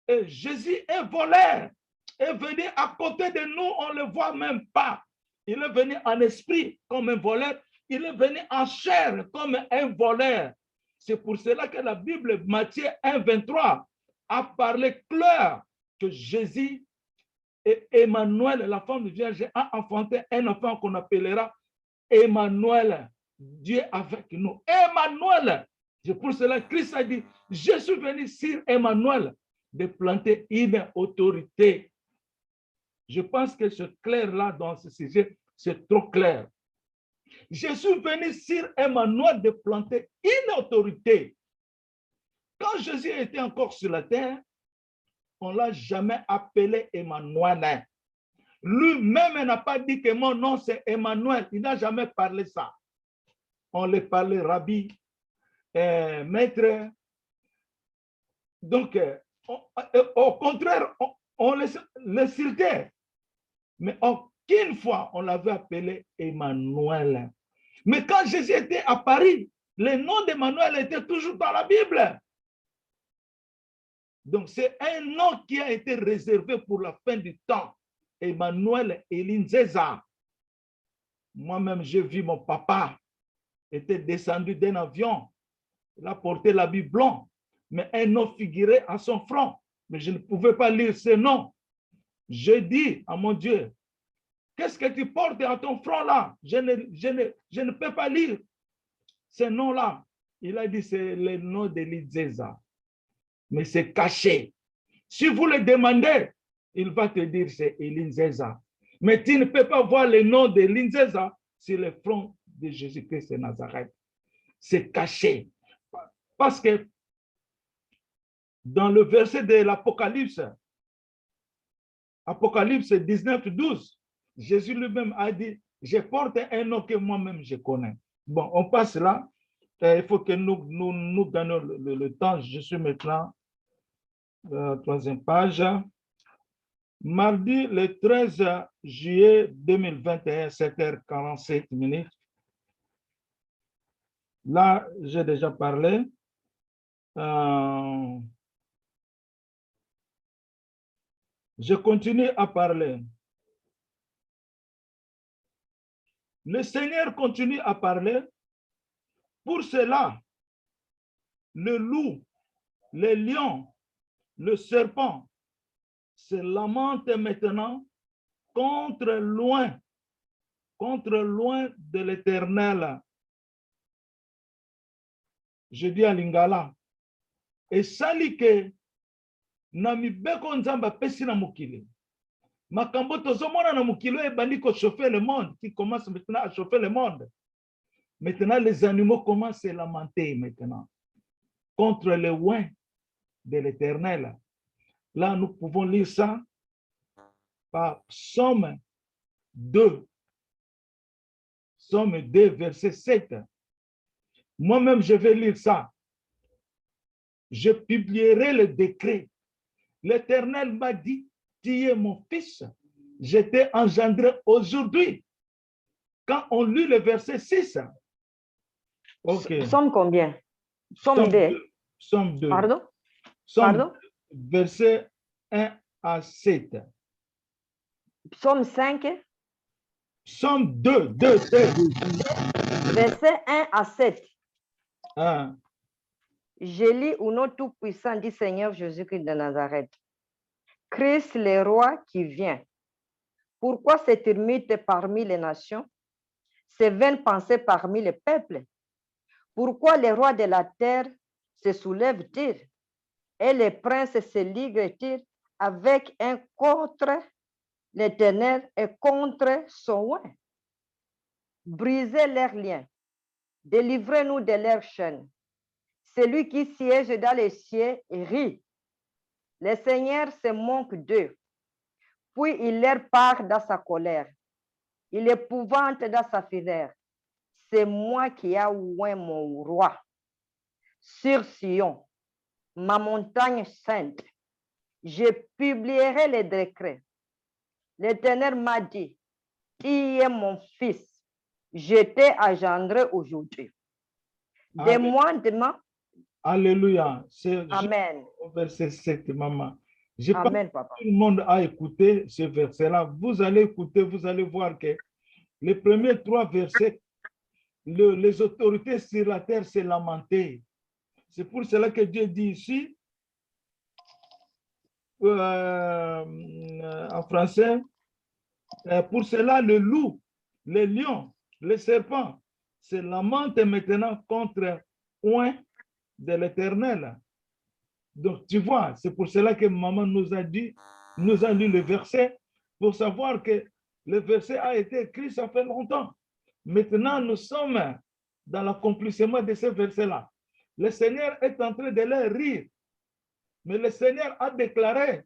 Et Jésus est voleur. Est venu à côté de nous, on ne le voit même pas. Il est venu en esprit comme un voleur. Il est venu en chair comme un voleur. C'est pour cela que la Bible, Matthieu 1, 23, a parlé clair que Jésus et Emmanuel, la femme de Vierge, a enfanté un enfant qu'on appellera Emmanuel, Dieu avec nous. Emmanuel, c'est pour cela que Christ a dit, je suis venu sur Emmanuel de planter une autorité. Je pense que ce clair-là dans ce sujet, c'est trop clair. Je suis venu sur Emmanuel de planter une autorité. Quand Jésus était encore sur la terre, on ne l'a jamais appelé Emmanuel. Lui-même n'a pas dit que mon nom c'est Emmanuel. Il n'a jamais parlé ça. On le parlait rabbi, maître. Donc, au contraire, on l'insultait. Mais aucune fois, on l'avait appelé Emmanuel. Mais quand Jésus était à Paris, le nom d'Emmanuel était toujours dans la Bible. Donc, c'est un nom qui a été réservé pour la fin du temps. Emmanuel Elinzeza. Moi-même, j'ai vu mon papa était descendu d'un avion. Il a porté l'habit blanc, mais un nom figurait à son front. Mais je ne pouvais pas lire ce nom. Je dis à mon Dieu, qu'est-ce que tu portes à ton front là? Je ne peux pas lire ce nom-là. Il a dit, c'est le nom d'Elinzeza. Mais c'est caché. Si vous le demandez, il va te dire c'est Elinzeza. Mais tu ne peux pas voir le nom d'Elinzeza sur le front de Jésus-Christ de Nazareth. C'est caché. Parce que dans le verset de l'Apocalypse, Apocalypse 19, 12, Jésus lui-même a dit, je porte un nom que moi-même je connais. Bon, on passe là. Il faut que nous gagnons le temps. Je suis maintenant troisième page. Mardi, le 13 juillet 2021, 7h47. Là, j'ai déjà parlé. Je continue à parler. Le Seigneur continue à parler. Pour cela, le loup, le lion, le serpent se lamente maintenant contre loin de l'Éternel. je dis à Lingala, et sali que na mibeko nzamba pesi na mokili. Makambo tozomona na mokili ebandi ko chauffer le monde, qui commence maintenant à chauffer le monde. Maintenant, les animaux commencent à lamenter maintenant contre le oin de l'Éternel. Là, nous pouvons lire ça par Psaume 2. Psaume 2, verset 7. Moi-même, je vais lire ça. Je publierai le décret. L'Éternel m'a dit, tu es mon fils. Je t'ai engendré aujourd'hui. Quand on lit le verset 6. Okay. Psaume combien? Psaume 2. Psaume 2. Pardon? Psaume Pardon? 2, verset 1 à 7. Psaume 5. Psaume 2. Verset 1 à 7. Ah. Je lis au nom tout-puissant du Seigneur Jésus-Christ de Nazareth. Christ le roi qui vient. Pourquoi cette ermite parmi les nations? Ces vaines pensées parmi les peuples? Pourquoi les rois de la terre se soulèvent-ils et les princes se liguent-ils avec un contre l'Éternel et contre son oint? Brisez leurs liens, délivrez-nous de leurs chaînes. Celui qui siège dans les cieux rit. Le Seigneur se moque d'eux, puis il leur part dans sa colère. Il épouvante dans sa fureur. C'est moi qui ai oint mon roi. Sur Sion, ma montagne sainte, je publierai les décrets. L'Éternel m'a dit, tu es mon fils, je t'ai engendré aujourd'hui. De moi, demain. Alléluia. Amen. Verset 7, maman. Je pense Amen, que papa. tout le monde a écouté ce verset-là. Vous allez écouter, vous allez voir que les premiers 3 versets, les autorités sur la terre s'est lamentées. C'est pour cela que Dieu dit ici, en français, pour cela le loup, les lions, les serpents se lamentent maintenant contre oint de l'Éternel. Donc tu vois, c'est pour cela que maman nous a dit, nous a lu le verset, pour savoir que le verset a été écrit, ça fait longtemps. Maintenant, nous sommes dans l'accomplissement de ce verset-là. Le Seigneur est en train de leur rire. Mais le Seigneur a déclaré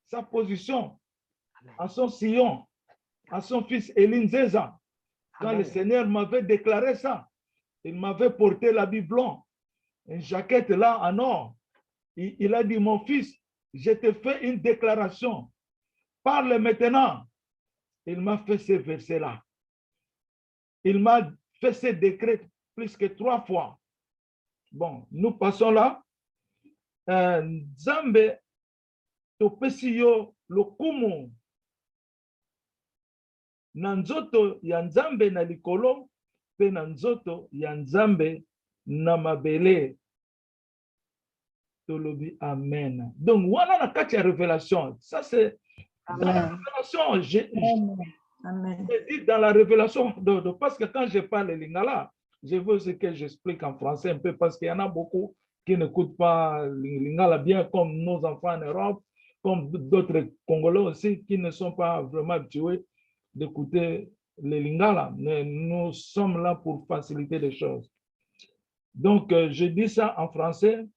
sa position à son sillon, à son fils Elinzéza. Quand Amen. le Seigneur m'avait déclaré ça, il m'avait porté l'habit blanc, une jaquette là en or. Il a dit, mon fils, je te fais une déclaration. Parle maintenant. Il m'a fait ce verset-là. Il m'a fait ce décret plus que 3 fois. Bon, nous passons là. Nzambe topesi yo lokumu na nzoto ya Nzambe na likolo pe na nzoto ya Nzambe na mabele. Tolobi amen. Donc voilà la 4e révélation. Ça c'est la révélation. J'ai dit dans la révélation parce que quand je parle lingala, je veux ce que j'explique en français un peu parce qu'il y en a beaucoup qui n'écoutent pas lingala bien comme nos enfants en Europe, comme d'autres Congolais aussi qui ne sont pas vraiment habitués d'écouter le lingala. Mais nous sommes là pour faciliter les choses. Donc, je dis ça en français.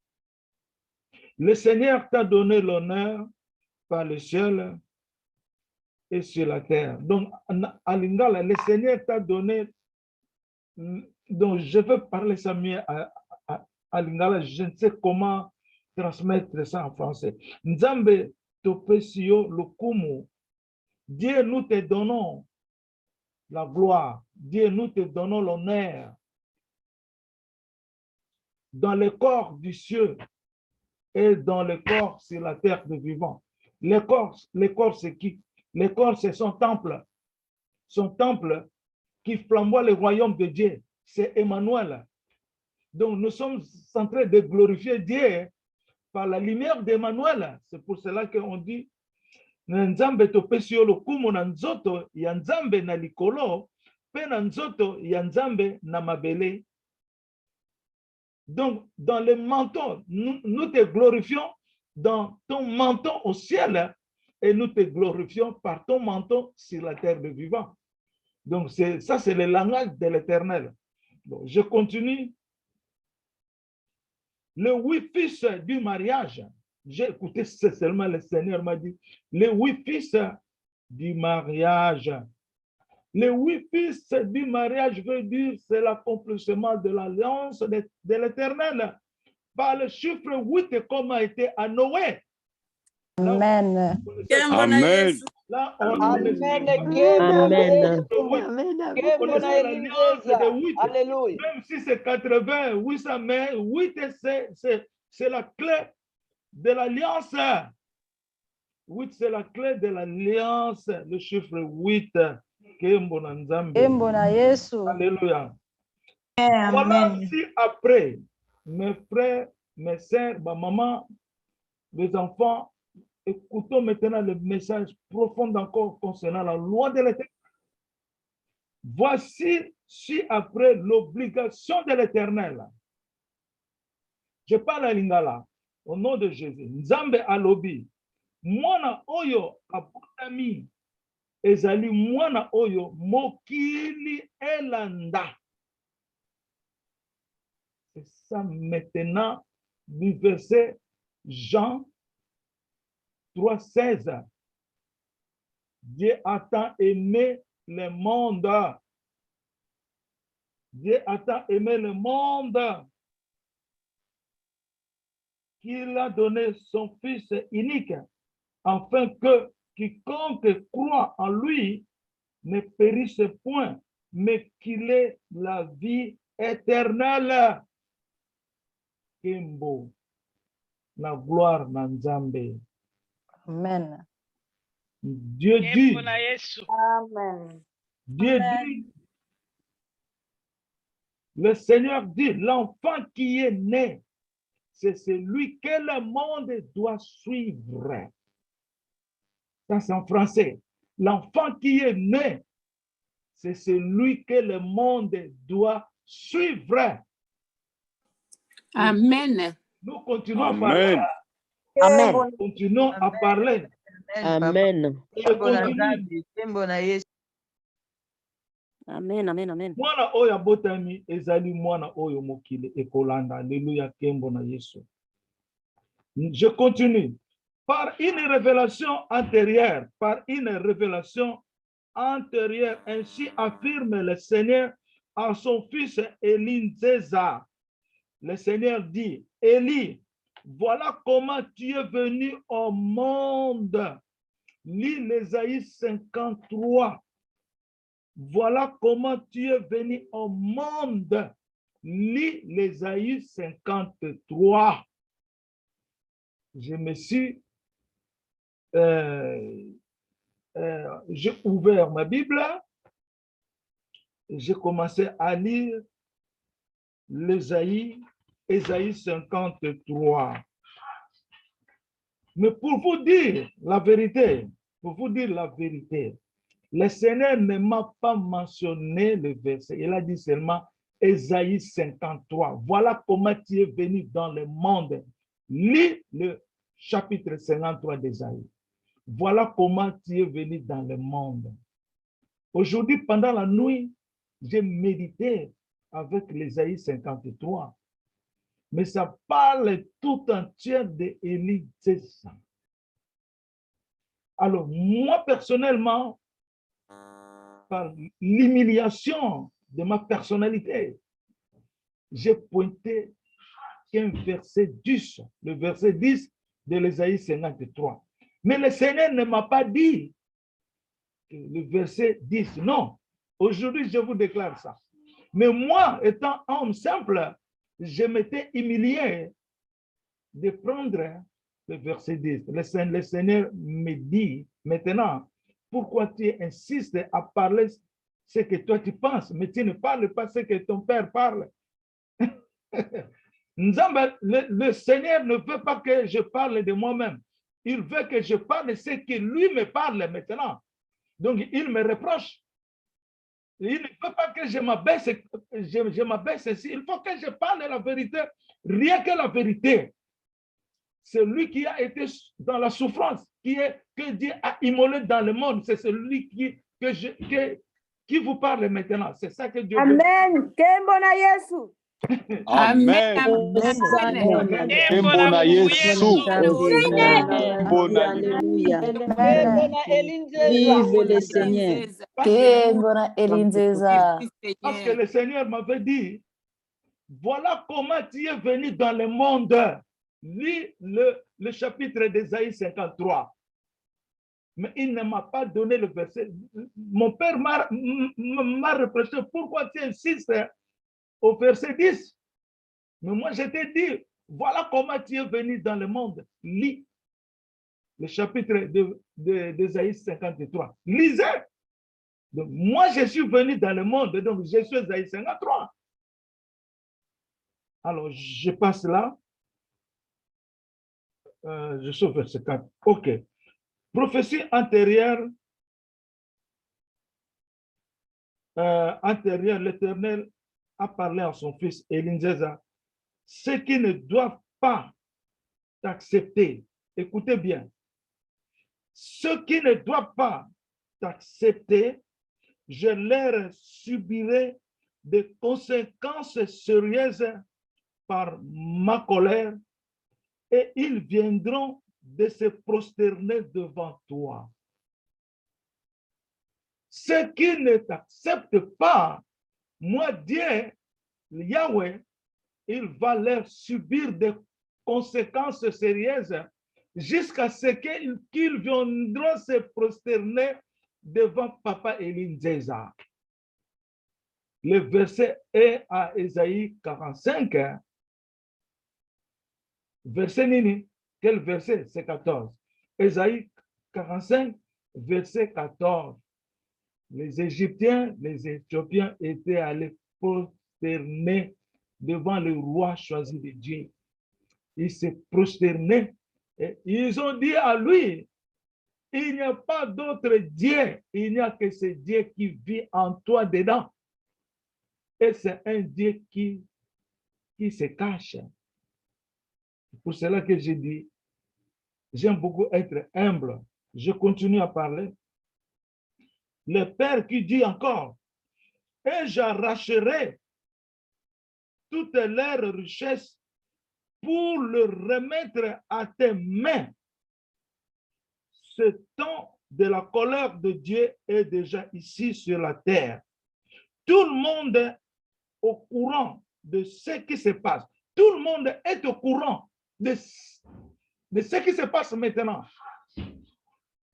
Le Seigneur t'a donné l'honneur par le ciel et sur la terre. Donc, à lingala, le Seigneur t'a donné. Donc, je veux parler ça mieux à lingala. Je ne sais comment transmettre ça en français. Nzambe topesio lokumu. Dieu, nous te donnons la gloire. Dieu, nous te donnons l'honneur dans le corps du ciel et dans le corps sur la terre de vivants. Les corps c'est qui? Les corps, c'est son temple. Son temple qui flamboie le royaume de Dieu. C'est Emmanuel. Donc, nous sommes en train de glorifier Dieu par la lumière d'Emmanuel. C'est pour cela qu'on dit Nzambe topesi yo lokumu na nzoto ya Nzambe na likolo pe na nzoto ya Nzambe na mabele. Donc, dans le menton, nous te glorifions dans ton menton au ciel et nous te glorifions par ton menton sur la terre de vivant. Donc, ça, c'est le langage de l'Éternel. Bon, je continue. Le 8 fils du mariage, j'ai écouté seulement le Seigneur m'a dit, les 8 fils du mariage. Les 8 fils du mariage veut dire c'est l'accomplissement de l'alliance de l'Éternel. Par le chiffre 8 comme a été à Noé. Amen. Amen. Là, on Amen. Amen. connaissait l'alliance de 8. Alléluia. Même si c'est 80, 800, mais 8 c'est la clé de l'alliance. 8 c'est la clé de l'alliance. Le chiffre 8. Alléluia. Voilà si après, mes frères, mes sœurs, ma maman, les enfants, écoutons maintenant le message profond encore concernant la loi de l'Éternel. Voici si après l'obligation de l'Éternel, je parle à Lingala, au nom de Jésus, Nzambe alobi, mwana oyo abotami ezali mwana oyo mokili elanda. C'est ça maintenant du verset Jean 3,16. Dieu a tant aimé le monde. Dieu a tant aimé le monde qu'il a donné son Fils unique, afin que quiconque croit en lui ne périsse point, mais qu'il ait la vie éternelle. Kimbo, la gloire na Nzambe. Amen. Dieu dit, Amen. Dieu dit, le Seigneur dit, l'enfant qui est né, c'est celui que le monde doit suivre. Ça, c'est en français. L'enfant qui est né, c'est celui que le monde doit suivre. Amen. Nous continuons à Amen. parler. Amen. Continuons à parler. Amen. Je continue. Amen. Amen. Amen. Mwana oyo abotami ezali mwana oyo mokili ekolanda. Alléluia, kembo na Yesu. Je continue. Par une révélation antérieure, ainsi affirme le Seigneur à son fils Élie César. Le Seigneur dit, Élie, voilà comment tu es venu au monde. Lis l'Ésaïe 53. Voilà comment tu es venu au monde. Lis l'Ésaïe 53. Je me suis... j'ai ouvert ma Bible. J'ai commencé à lire l'Ésaïe 53. Mais pour vous dire la vérité, le Seigneur ne m'a pas mentionné le verset. Il a dit seulement Ésaïe 53. Voilà comment tu es venu dans le monde. Lis le chapitre 53 d'Ésaïe. Voilà comment tu es venu dans le monde. Aujourd'hui, pendant la nuit, j'ai médité avec l'Ésaïe 53. Mais ça parle tout entier d'Élie César. Alors, moi, personnellement, par l'humiliation de ma personnalité, j'ai pointé qu'un verset 10, le verset 10 de l'Ésaïe 53. Mais le Seigneur ne m'a pas dit le verset 10. Non, aujourd'hui, je vous déclare ça. Mais moi, étant homme simple, je m'étais humilié de prendre le verset 10. Le Seigneur me dit maintenant, pourquoi tu insistes à parler ce que toi tu penses, mais tu ne parles pas ce que ton père parle. Le Seigneur ne veut pas que je parle de moi-même. Il veut que je parle ce que lui me parle maintenant. Donc, il me reproche. Il ne faut pas que je m'abaisse ici. Il faut que je parle de la vérité. Rien que la vérité. C'est lui qui a été dans la souffrance, que Dieu a immolé dans le monde. C'est celui qui vous parle maintenant. C'est ça que Dieu veut. Amen. Kembo na Yesu. Amen. Kembo na Yesu. Alléluia. Vive Vive le Seigneur. Kembo na Elinzeza. Parce que le Seigneur m'avait dit, voilà comment tu es venu dans le monde. Lis le chapitre d'Ésaïe 53. Mais il ne m'a pas donné le verset. Mon père m'a reproché, pourquoi tu insistes au verset 10? Mais moi, je t'ai dit, voilà comment tu es venu dans le monde. Lis le chapitre d'Ésaïe 53. Lisez. Donc, moi, je suis venu dans le monde, donc je suis Ésaïe 53. Alors, je passe là. Je suis au verset 4. OK. Prophétie antérieure, l'Éternel a parlé à son fils Elinzeza. Ceux qui ne doivent pas t'accepter, écoutez bien, ceux qui ne doivent pas t'accepter, je leur subirai des conséquences sérieuses par ma colère et ils viendront de se prosterner devant toi. Ceux qui ne t'acceptent pas, moi, Dieu, Yahweh, il va leur subir des conséquences sérieuses jusqu'à ce qu'ils viendront se prosterner devant Papa Elinzeza. Le verset est à Ésaïe 45. Verset Nini. Quel verset? C'est 14. Ésaïe 45, verset 14. Les Égyptiens, les Éthiopiens étaient allés prosterner devant le roi choisi de Dieu. Ils se prosternaient et ils ont dit à lui, il n'y a pas d'autre Dieu, il n'y a que ce Dieu qui vit en toi dedans. Et c'est un Dieu qui se cache. C'est pour cela que je dis, j'aime beaucoup être humble. Je continue à parler. Le Père qui dit encore, et j'arracherai toutes leurs richesses pour le remettre à tes mains. Ce temps de la colère de Dieu est déjà ici sur la terre. Tout le monde est au courant de ce qui se passe. Tout le monde est au courant de ce qui se passe maintenant.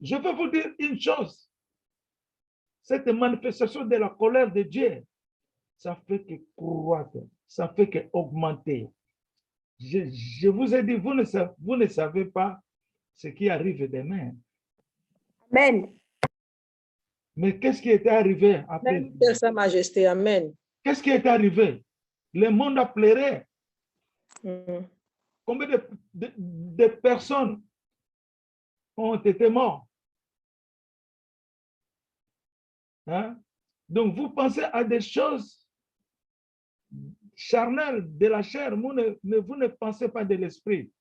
Je veux vous dire une chose. Cette manifestation de la colère de Dieu, ça fait que croître, ça fait que augmenter. Je vous ai dit, vous ne savez pas ce qui arrive demain. Amen. Mais qu'est-ce qui était arrivé après? Amen, Sa Majesté. Amen. Qu'est-ce qui est arrivé? Le monde a pleuré. Combien de personnes ont été mortes? Hein? Donc, vous pensez à des choses charnelles de la chair, mais vous ne pensez pas de l'esprit.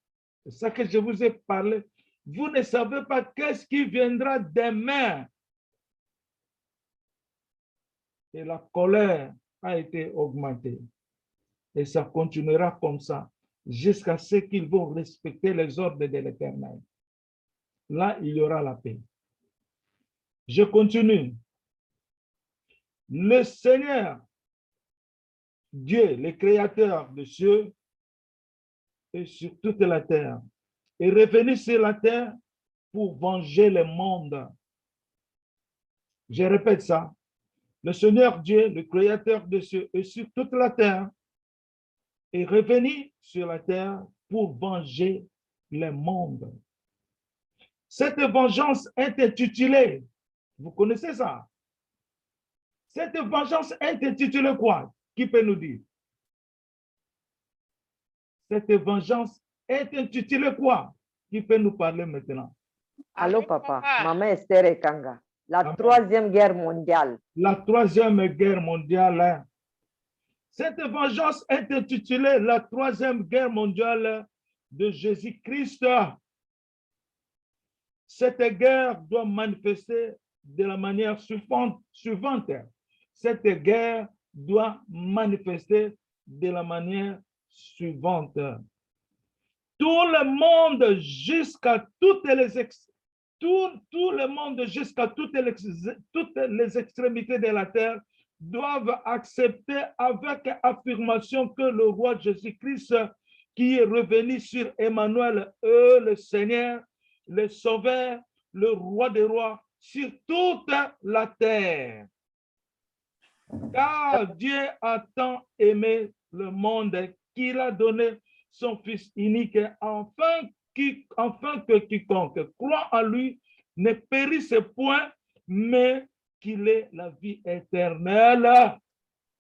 C'est ça que je vous ai parlé. Vous ne savez pas qu'est-ce qui viendra demain. Et la colère a été augmentée. Et ça continuera comme ça jusqu'à ce qu'ils vont respecter les ordres de l'Éternel. Là, il y aura la paix. Je continue. Le Seigneur, Dieu, le Créateur des cieux et sur toute la terre, est revenu sur la terre pour venger le monde. Je répète ça. Le Seigneur Dieu, le Créateur des cieux et sur toute la terre, est revenu sur la terre pour venger le monde. Cette vengeance est intitulée, vous connaissez ça? Cette vengeance est intitulée quoi? Qui peut nous dire? Cette vengeance est intitulée quoi? Qui peut nous parler maintenant? Allô, papa. Maman Esther Ekanga. La Amen. Troisième Guerre mondiale. La Troisième Guerre mondiale. Cette vengeance est intitulée la Troisième Guerre mondiale de Jésus-Christ. Cette guerre doit manifester de la manière suivante. Cette guerre doit manifester de la manière suivante. Tout le monde jusqu'à toutes les extrémités de la terre doivent accepter avec affirmation que le roi Jésus-Christ qui est revenu sur Emmanuel, le Seigneur, le Sauveur, le roi des rois, sur toute la terre. Car Dieu a tant aimé le monde qu'il a donné son Fils unique, afin que quiconque croit en lui ne périsse point, mais qu'il ait la vie éternelle.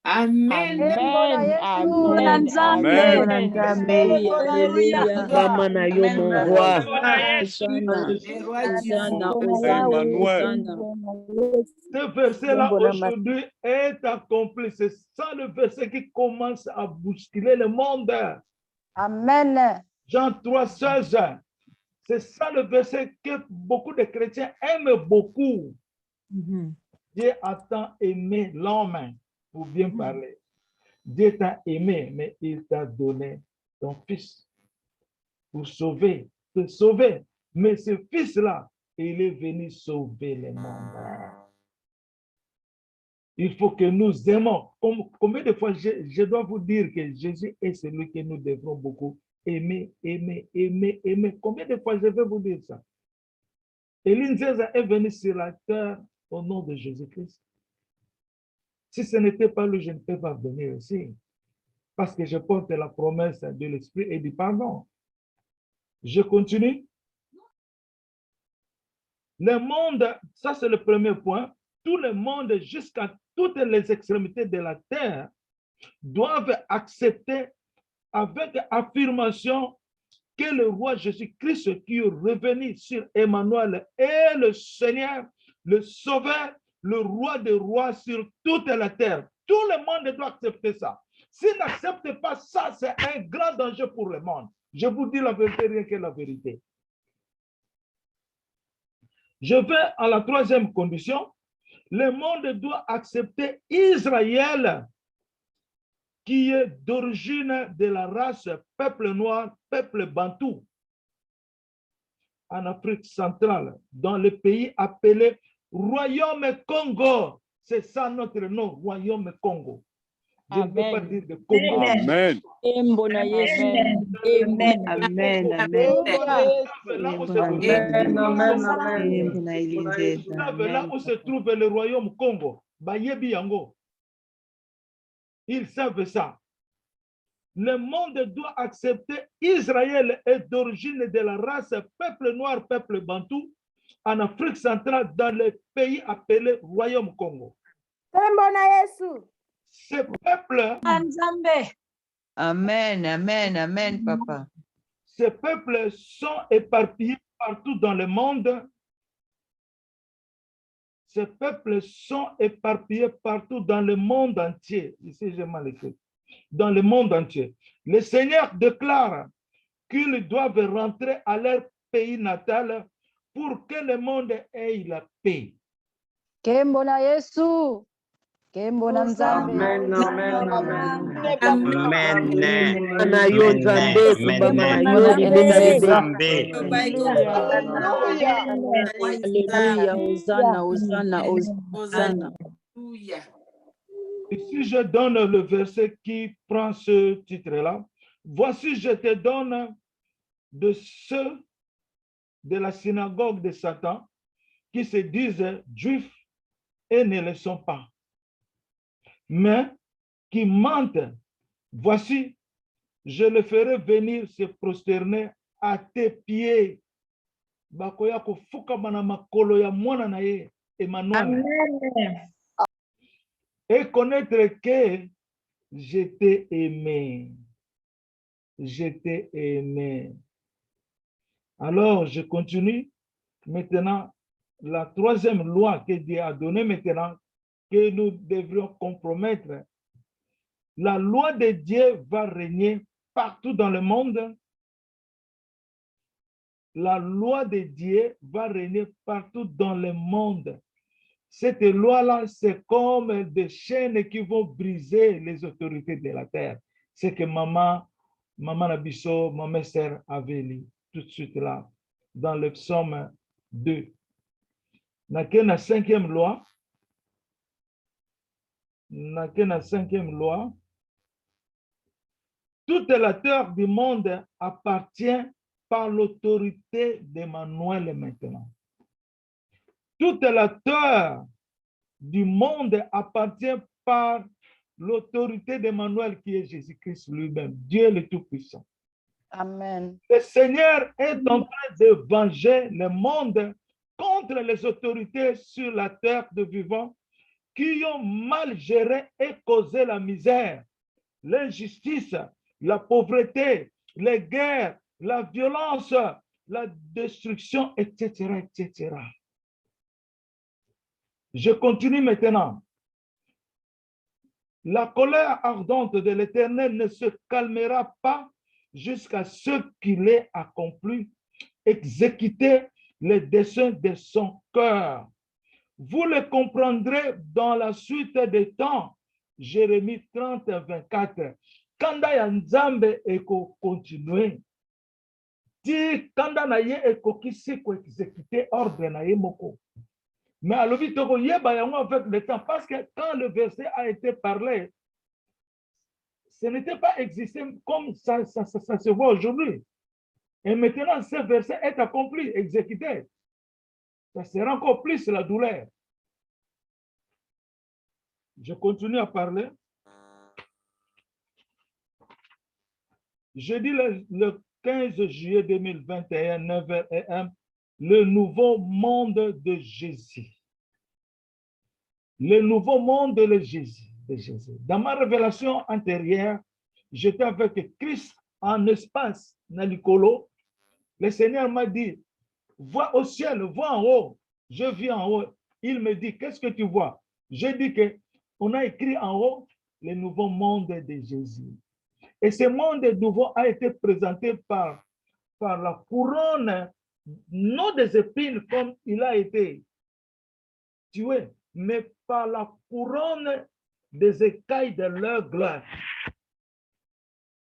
Amen. Amen. Amen. Amen. Amen. Alléluia. Mama na yo mon Amen. roi. Hosanna. Hosanna. Emmanuel. Ce verset-là aujourd'hui est accompli. C'est ça le verset qui commence à bousculer le monde. Amen. Jean 3,16. C'est ça le verset que beaucoup de chrétiens aiment beaucoup. Dieu a tant aimé l'homme, pour bien parler. Dieu t'a aimé, mais il t'a donné ton fils pour te sauver. Mais ce fils-là, il est venu sauver le monde. Il faut que nous aimons. Combien de fois je dois vous dire que Jésus est celui que nous devrons beaucoup aimer, aimer, aimer, aimer. Combien de fois je vais vous dire ça? Élie Nzeza est venu sur la terre au nom de Jésus-Christ. Si ce n'était pas lui, je ne peux pas venir ici. Parce que je porte la promesse de l'Esprit et du pardon. Je continue. Le monde, ça c'est le premier point. Tout le monde, jusqu'à toutes les extrémités de la terre, doivent accepter avec affirmation que le roi Jésus-Christ qui est revenu sur Emmanuel est le Seigneur, le Sauveur, le roi des rois sur toute la terre. Tout le monde doit accepter ça. S'il n'accepte pas ça, c'est un grand danger pour le monde. Je vous dis la vérité, rien que la vérité. Je vais à la troisième condition. Le monde doit accepter Israël, qui est d'origine de la race peuple noir, peuple bantou, en Afrique centrale, dans le pays appelé Royaume Congo. C'est ça notre nom, Royaume Congo. Je ne veux pas dire de Congo. Amen. Amen. Amen. Là où se trouve le Royaume Congo, Bayebi Yango. Ils savent ça. Le monde doit accepter Israël est d'origine de la race peuple noir, peuple bantou, en Afrique centrale, dans le pays appelé Royaume Congo. Ce peuple, Amen, amen, amen, papa. ces peuples sont éparpillés partout dans le monde. Ces peuples sont éparpillés partout dans le monde entier. Ici, j'ai mal écrit. Dans le monde entier. Le Seigneur déclare qu'ils doivent rentrer à leur pays natal pour que le monde ait la paix. Amen, amen, amen. Alléluia, Hosanna, Hosanna, Hosanna. Ici, je donne le verset qui prend ce titre-là. Voici, je te donne de ceux de la synagogue de Satan qui se disent juifs et ne le sont pas, mais qui mentent. Voici, je le ferai venir se prosterner à tes pieds. Emmanuel. Et connaître que je t'ai aimé. Je t'ai aimé. Alors, je continue. Maintenant, la troisième loi que Dieu a donnée maintenant, que nous devrions compromettre. La loi de Dieu va régner partout dans le monde. La loi de Dieu va régner partout dans le monde. Cette loi-là, c'est comme des chaînes qui vont briser les autorités de la terre. C'est que maman Nabiso, maman sœur avait lu tout de suite là, dans le psaume 2. Dans la cinquième loi, toute la terre du monde appartient par l'autorité d'Emmanuel maintenant. Toute la terre du monde appartient par l'autorité d'Emmanuel qui est Jésus-Christ lui-même, Dieu le Tout-Puissant. Amen. Le Seigneur est en train de venger le monde contre les autorités sur la terre de vivants qui ont mal géré et causé la misère, l'injustice, la pauvreté, les guerres, la violence, la destruction, etc., etc. Je continue maintenant. La colère ardente de l'Éternel ne se calmera pas jusqu'à ce qu'il ait accompli, exécuté les desseins de son cœur. Vous le comprendrez dans la suite des temps. Jérémie 30, 24. Kanda ya nzambe eko continuer. Ti kanda na ye eko kisi ko exécuter ordre na ye moko. Mais à l'obitoko yeba yango avec le temps, parce que quand le verset a été parlé, ce n'était pas existé comme ça se voit aujourd'hui. Et maintenant, ce verset est accompli, exécuté. Ça sera encore plus la douleur. Je continue à parler. Jeudi le 15 juillet 2021, 9h AM, le nouveau monde de Jésus. Le nouveau monde de Jésus. Dans ma révélation antérieure, j'étais avec Christ en espace, Nalikolo. Le Seigneur m'a dit, vois au ciel, vois en haut. Je vis en haut. Il me dit, qu'est-ce que tu vois? J'ai dit qu'on a écrit en haut le nouveau monde de Jésus. Et ce monde nouveau a été présenté par la couronne, non des épines comme il a été tué, mais par la couronne des écailles de leur gloire.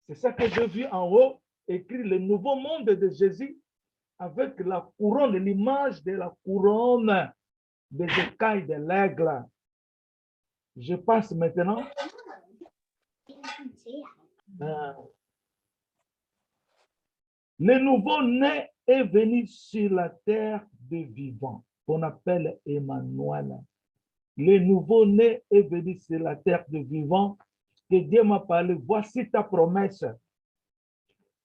C'est ça que j'ai vu en haut, écrit le nouveau monde de Jésus, avec la couronne, l'image de la couronne des écailles de l'aigle. Je passe maintenant. Le nouveau-né est venu sur la terre des vivants, qu'on appelle Emmanuel. Le nouveau-né est venu sur la terre des vivants, que Dieu m'a parlé. Voici ta promesse.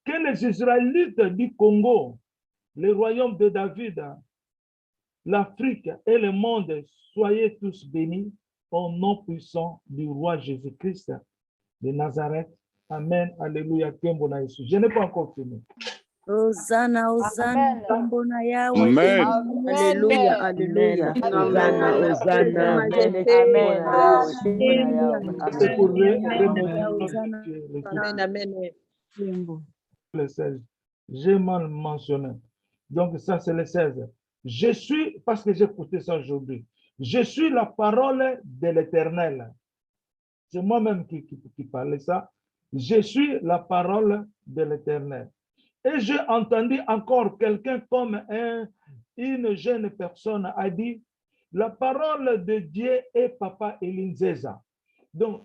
Que les Israélites du Congo, le royaume de David, l'Afrique et le monde, soyez tous bénis au nom puissant du roi Jésus-Christ de Nazareth. Amen. Alléluia. Je n'ai pas encore fini. Hosanna, Hosanna, Amen. Tombona Yahweh. Amen. Alléluia, Amen. Alléluia. Hosanna, Hosanna. C'est pour Hosanna. Amen, amen. le 16. J'ai mal mentionné. Donc ça, c'est le 16. Je suis, parce que j'ai écouté ça aujourd'hui, je suis la parole de l'Éternel. C'est moi-même qui parlais ça. Je suis la parole de l'Éternel. Et j'ai entendu encore quelqu'un comme une jeune personne a dit, la parole de Dieu est Papa Elinzeza. Donc,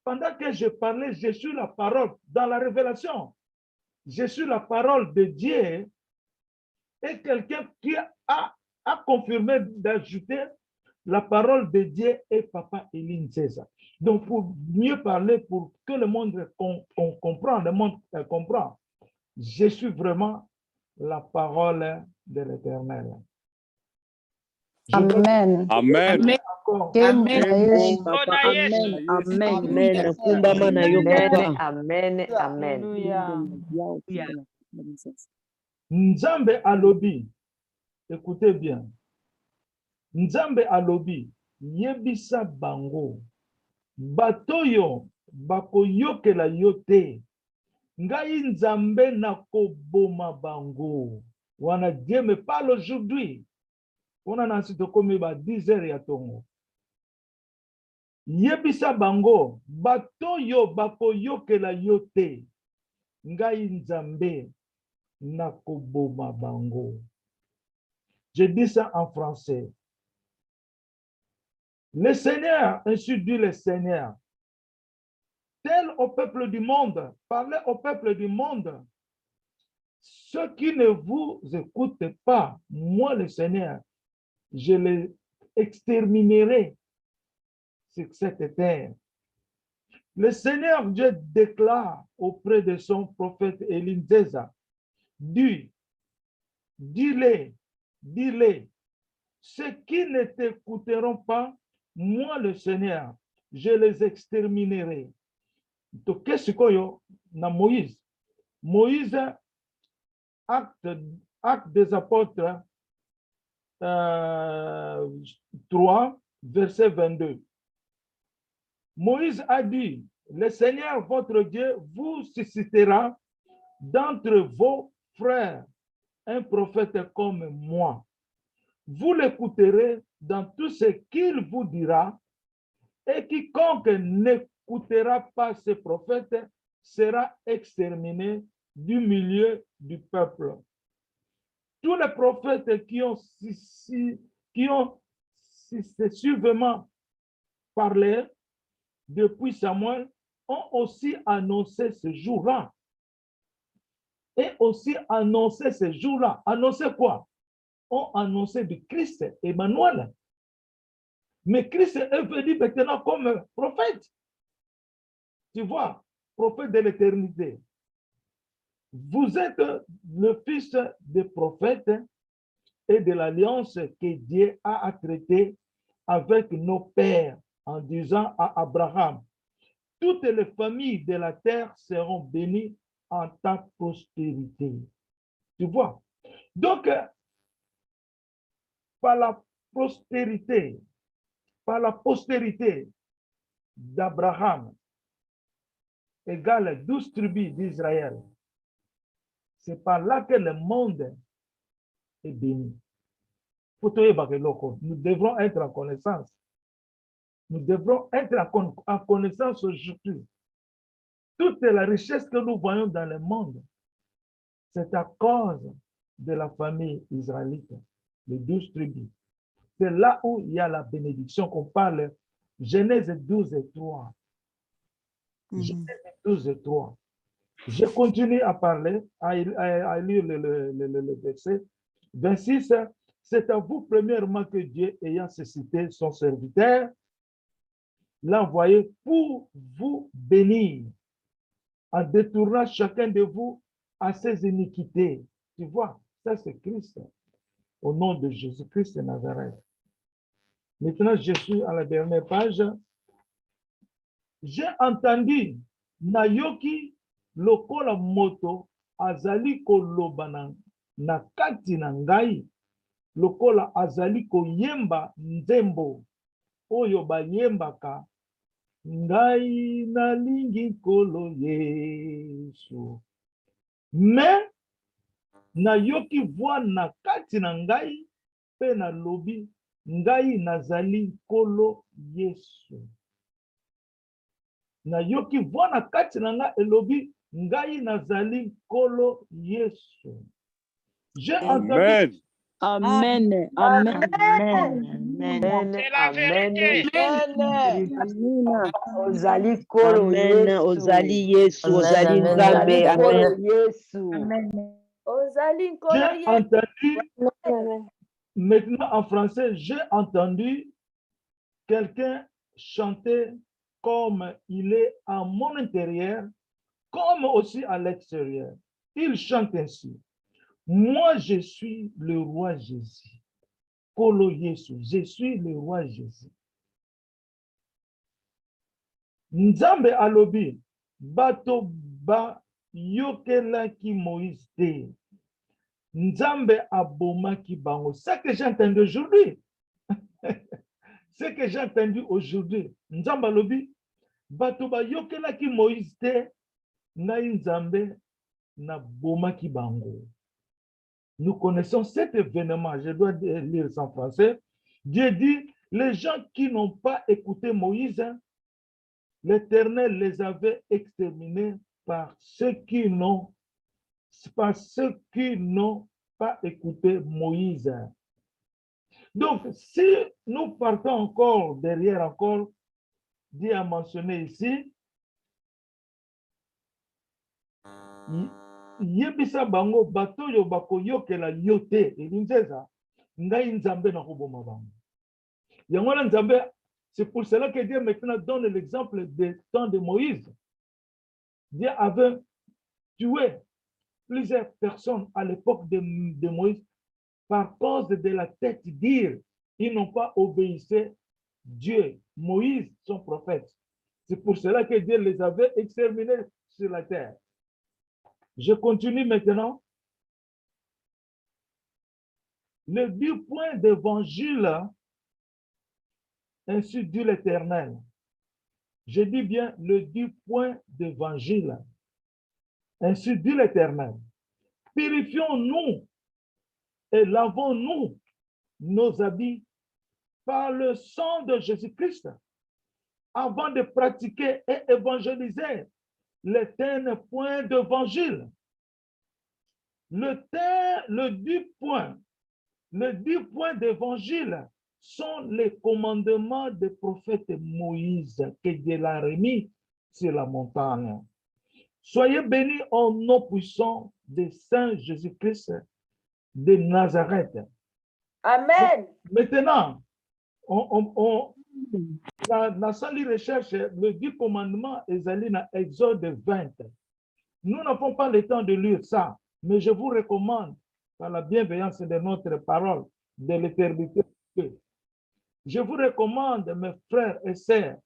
pendant que je parlais, je suis la parole dans la révélation. Je suis la parole de Dieu et quelqu'un qui a confirmé d'ajouter la parole de Dieu est Papa Elinzeza. Donc, pour mieux parler, pour que le monde comprend, le monde comprend, je suis vraiment la parole de l'Éternel. Amen. Amen. Amen. Papa, Amen, amen. amen. Kumbama na yo, papa. Amen. Amen. Alléluia. Nzambe alobi, écoutez bien, Nzambe alobi, yebisa bango, batoyo bakoyokela yote, ngai nzambe nakoboma bango. Wana Dieu me parle aujourd'hui. On a nansi tokomi ba 10 heures ya tongo. Yebisa bango, batoyo bakoyokela yote, ngai nzambe nakoboma bango. Je dis ça en français. Le Seigneur, ainsi dit le Seigneur, tel au peuple du monde, parlez au peuple du monde, ceux qui ne vous écoutent pas, moi le Seigneur, je les exterminerai sur cette terre. Le Seigneur Dieu déclare auprès de son prophète Élisée, dis-les, ceux qui ne t'écouteront pas, moi le Seigneur, je les exterminerai. Donc, qu'est-ce qu'il y a dans Moïse? Moïse, acte des apôtres 3, verset 22. Moïse a dit, le Seigneur votre Dieu vous suscitera d'entre vos frères un prophète comme moi. Vous l'écouterez dans tout ce qu'il vous dira, et quiconque n'écoutera pas ce prophète sera exterminé du milieu du peuple. Tous les prophètes qui ont successivement parlé depuis Samuel ont aussi annoncé ce jour-là. Et aussi annoncé ce jour-là. Annoncé quoi? Ont annoncé du Christ, Emmanuel. Mais Christ est venu maintenant comme prophète. Tu vois, prophète de l'éternité. Vous êtes le fils des prophètes et de l'alliance que Dieu a traitée avec nos pères en disant à Abraham, toutes les familles de la terre seront bénies en ta postérité. Tu vois? Donc, par la postérité d'Abraham égale 12 tribus d'Israël, c'est par là que le monde est béni. Nous devrons être en connaissance. Nous devrons être en connaissance aujourd'hui. Toute la richesse que nous voyons dans le monde, c'est à cause de la famille israélite, les 12 tribus. C'est là où il y a la bénédiction qu'on parle, Genèse 12 et 3. Genèse 12 et 3. Je continue à parler, à lire le verset 26. C'est à vous premièrement que Dieu, ayant suscité son serviteur, l'a envoyé pour vous bénir, en détournant chacun de vous à ses iniquités. Tu vois, ça c'est Christ, au nom de Jésus-Christ de Nazareth. Maintenant, je suis à la dernière page. J'ai entendu Nayoki lokola moto azali koloba na kati na ngai, lokola azali koyemba nzembo oyo bayembaka, ngai nalingi kolo Yesu. Mais nayoki voix na kati na ngai pe na lobi, ngai nazali kolo Yesu. Nayoki voix na kati na ngai elobi, ngai nazali kolo Yesu. J'ai entendu. Amen. Amen. Amen. C'est la vérité. Amen. Ozali kolo Amen. Yesu. Ozali Yesu. Ozali Nzambe. Amen. Yesu. J'ai entendu, maintenant en français, j'ai entendu quelqu'un chanter comme il est à mon intérieur, comme aussi à l'extérieur. Il chante ainsi. Moi, je suis le roi Jésus. Kolo Yesu, je suis le roi Jésus. Nzambe alobi, bato ba yokelaki Moïse te. Nzambe abomaki bango. C'est ce que j'ai entendu aujourd'hui. Ce que j'ai entendu aujourd'hui, Nzamba lobi, bato ba yokelaki Moïse te, ngai Nzambe na bomaki bango. Nous connaissons cet événement, je dois lire ça en français. Dieu dit, les gens qui n'ont pas écouté Moïse, l'Éternel les avait exterminés par ceux qui n'ont pas écouté Moïse. Donc, si nous partons encore derrière, encore, Dieu a mentionné ici, yebisa bango bato yo bako yokela yote elinzeza ngai Nzambe na koboma bango. Yangola Nzambe, c'est pour cela que Dieu maintenant donne l'exemple du temps de Moïse. Dieu avait tué plusieurs personnes à l'époque de Moïse par cause de la tête d'Ir. Ils n'ont pas obéi Dieu, Moïse, son prophète. C'est pour cela que Dieu les avait exterminés sur la terre. Je continue maintenant. Le 10 points d'évangile, ainsi dit l'Éternel. Je dis bien le 10 points d'évangile. Ainsi dit l'Éternel. Purifions-nous et lavons-nous nos habits par le sang de Jésus-Christ avant de pratiquer et évangéliser les 10 points d'évangile. Le 10 points d'évangile sont les commandements du prophète Moïse que Dieu a remis sur la montagne. Soyez bénis au nom puissant de Saint Jésus-Christ de Nazareth. Amen. Maintenant, dans la salle de recherche, le 10 commandements est allé dans Exode 20. Nous n'avons pas le temps de lire ça, mais je vous recommande, par la bienveillance de notre parole, de l'éternité, je vous recommande, mes frères et sœurs,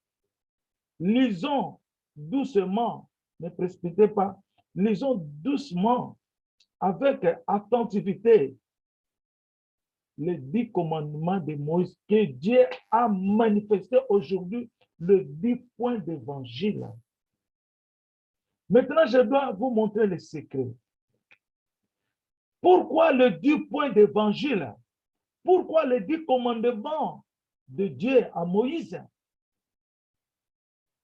lisons doucement, ne précipitez pas, lisons doucement, avec attentivité, les 10 commandements de Moïse que Dieu a manifesté aujourd'hui, le 10 points d'évangile. Maintenant, je dois vous montrer le secret. Pourquoi le 10 points d'évangile? Pourquoi les 10 commandements de Dieu à Moïse?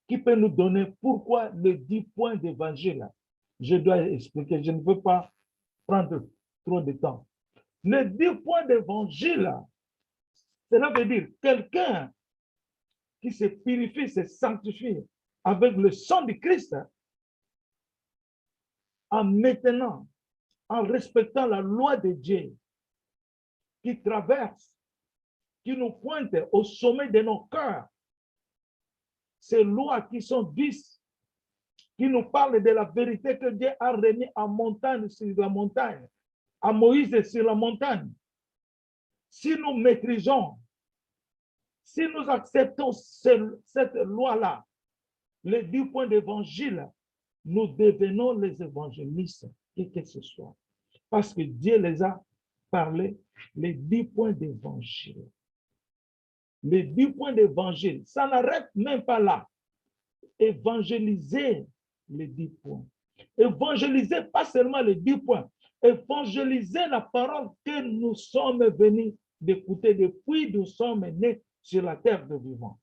Qui peut nous donner pourquoi les 10 points d'évangile? Je dois expliquer, je ne veux pas prendre trop de temps. Les 10 points d'évangile, cela veut dire quelqu'un qui se purifie, se sanctifie avec le sang de Christ, en maintenant, en respectant la loi de Dieu, qui traverse, qui nous pointe au sommet de nos cœurs. Ces lois qui sont 10, qui nous parlent de la vérité que Dieu a remis en montagne sur la montagne, à Moïse sur la montagne. Si nous maîtrisons, si nous acceptons cette loi-là, les 10 points d'évangile, nous devenons les évangélistes, qui que ce soit. Parce que Dieu les a parlé, les 10 points d'évangile. Les 10 points d'évangile, ça n'arrête même pas là. Évangéliser les 10 points. Évangéliser pas seulement les 10 points, évangéliser la parole que nous sommes venus d'écouter depuis nous sommes nés sur la terre de vivants.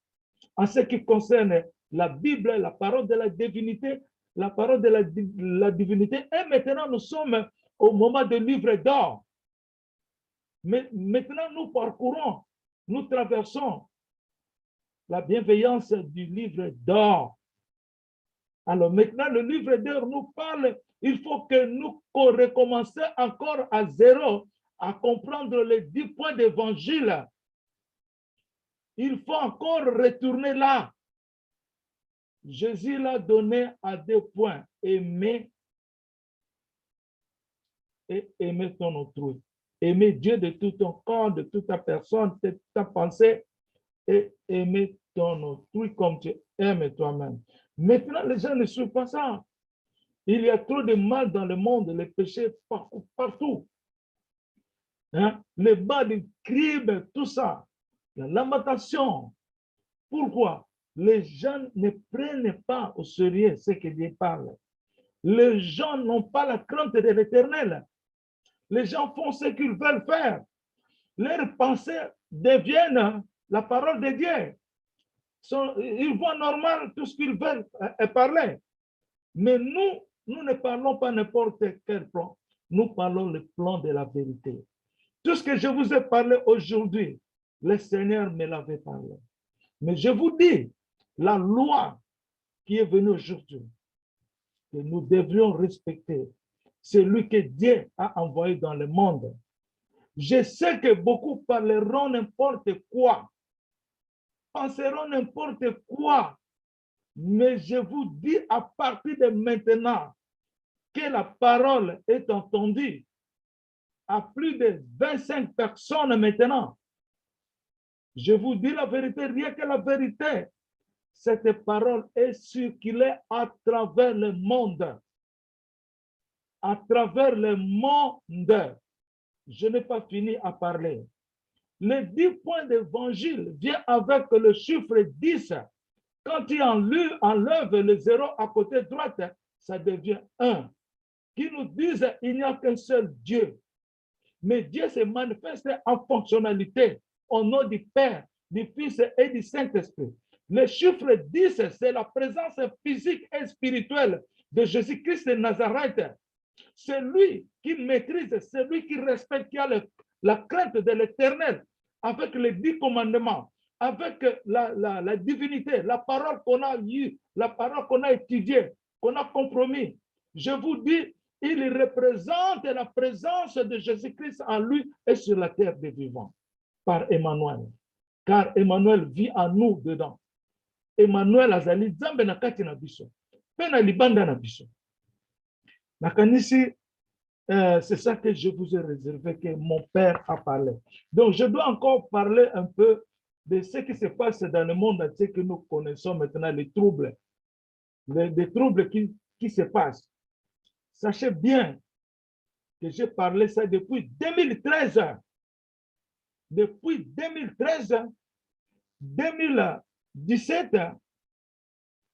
En ce qui concerne la Bible, la parole de la divinité, la parole de la divinité, et maintenant nous sommes au moment du livre d'or. Mais maintenant nous parcourons, nous traversons la bienveillance du livre d'or. Alors maintenant, le livre d'or nous parle, il faut que nous recommencions encore à zéro, à comprendre les 10 points d'évangile. Il faut encore retourner là. Jésus l'a donné à 2 points. Aimer et aimer ton autrui. Aimer Dieu de tout ton corps, de toute ta personne, de ta pensée, et aimer ton autrui comme tu aimes toi-même. Maintenant, les gens ne suivent pas ça. Il y a trop de mal dans le monde, les péchés partout. Hein? Les bas, les crimes, tout ça. la lamentation. Pourquoi? Les gens ne prennent pas au sérieux ce que Dieu parle. Les gens n'ont pas la crainte de l'Éternel. Les gens font ce qu'ils veulent faire. Leurs pensées deviennent la parole de Dieu. Ils voient normal tout ce qu'ils veulent parler. Mais nous ne parlons pas n'importe quel plan. Nous parlons le plan de la vérité. Tout ce que je vous ai parlé aujourd'hui, le Seigneur me l'avait parlé. Mais je vous dis, la loi qui est venue aujourd'hui, que nous devrions respecter, celui que Dieu a envoyé dans le monde. Je sais que beaucoup parleront n'importe quoi, penseront n'importe quoi, mais je vous dis à partir de maintenant que la parole est entendue à plus de 25 personnes maintenant. Je vous dis la vérité, rien que la vérité. Cette parole est circulée à travers le monde. À travers le monde. Je n'ai pas fini à parler. Les 10 points d'évangile viennent avec le chiffre 10. Quand tu enlèves le 0 à côté droite, ça devient 1. Qui nous disent qu'il n'y a qu'un seul Dieu. Mais Dieu se manifeste en fonctionnalité au nom du Père, du Fils et du Saint-Esprit. Le chiffre 10, c'est la présence physique et spirituelle de Jésus-Christ de Nazareth. C'est lui qui maîtrise, c'est lui qui respecte, qui a la crainte de l'Éternel, avec les 10 commandements, avec la divinité, la parole qu'on a eue, la parole qu'on a étudiée, qu'on a compromis. Je vous dis, il représente la présence de Jésus-Christ en lui et sur la terre des vivants, par Emmanuel. Car Emmanuel vit en nous dedans. Emmanuel azali Nzambe na kati na biso. Pe na libanda na biso. Nakanisi, c'est ça que je vous ai réservé, que mon Père a parlé. Donc, je dois encore parler un peu de ce qui se passe dans le monde entier que nous connaissons maintenant, les troubles. Les troubles qui se passent. Sachez bien que j'ai parlé ça depuis 2013. Depuis 2013, 2017,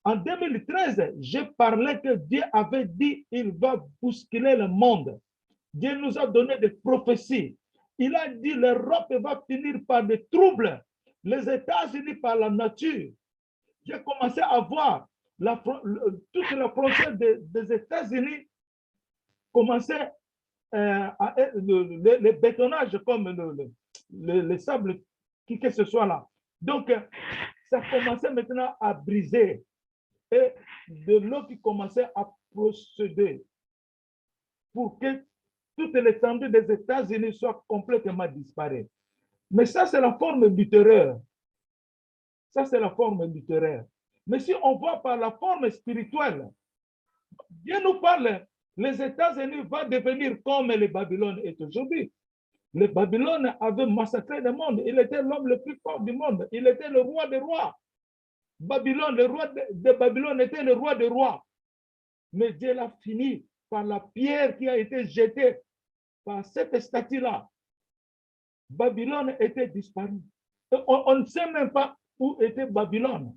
en 2013, j'ai parlé que Dieu avait dit qu'il va bousculer le monde. Dieu nous a donné des prophéties. Il a dit l'Europe va finir par des troubles, les États-Unis par la nature. J'ai commencé à voir toute la frontière des États-Unis commençait le bétonnage comme le sable, qui que ce soit là. Donc, ça commençait maintenant à briser. Et de l'eau qui commençait à procéder pour que toute l'étendue des États-Unis soit complètement disparue. Mais ça, c'est la forme littéraire. Ça, c'est la forme littéraire. Mais si on voit par la forme spirituelle, Dieu nous parle, les États-Unis vont devenir comme le Babylone est aujourd'hui. Le Babylone avait massacré le monde. Il était l'homme le plus fort du monde. Il était le roi des rois. Babylone, le roi de Babylone était le roi des rois. Mais Dieu l'a fini par la pierre qui a été jetée par cette statue-là. Babylone était disparue. On ne sait même pas où était Babylone.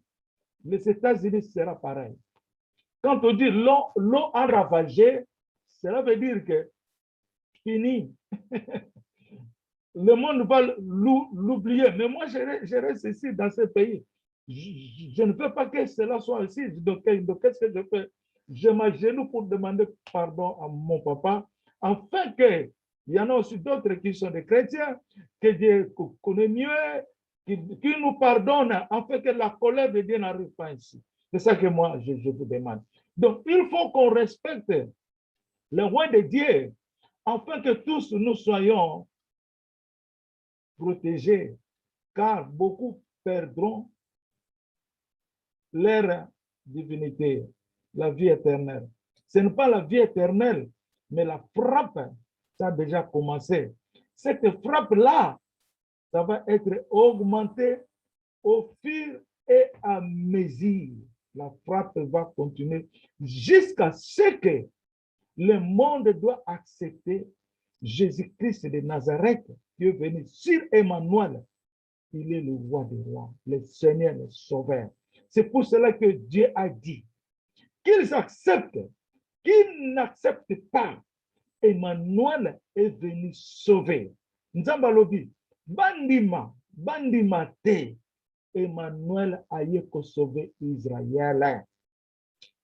Les États-Unis sera pareil. Quand on dit l'eau a ravagé, cela veut dire que fini. Le monde va l'oublier. Mais moi, je reste ici dans ce pays. Je ne veux pas que cela soit ici. Donc, qu'est-ce que je fais? Je m'agenouille pour demander pardon à mon papa, afin qu'il y en a aussi d'autres qui sont des chrétiens, que Dieu connaît mieux, qui nous pardonne, afin que la colère de Dieu n'arrive pas ici. C'est ça que moi, je vous demande. Donc, il faut qu'on respecte le roi de Dieu, afin que tous nous soyons protégés, car beaucoup perdront leur divinité, la vie éternelle. Ce n'est pas la vie éternelle, mais la frappe, ça a déjà commencé. Cette frappe-là, ça va être augmenté au fur et à mesure. La frappe va continuer jusqu'à ce que le monde doit accepter Jésus-Christ de Nazareth qui est venu sur Emmanuel il est le roi des rois, le Seigneur, le Sauveur. C'est pour cela que Dieu a dit qu'ils acceptent, qu'ils n'acceptent pas. Emmanuel est venu sauver. Nzamba lobi, bandima te. Emmanuel a eu qu'à sauver Israël.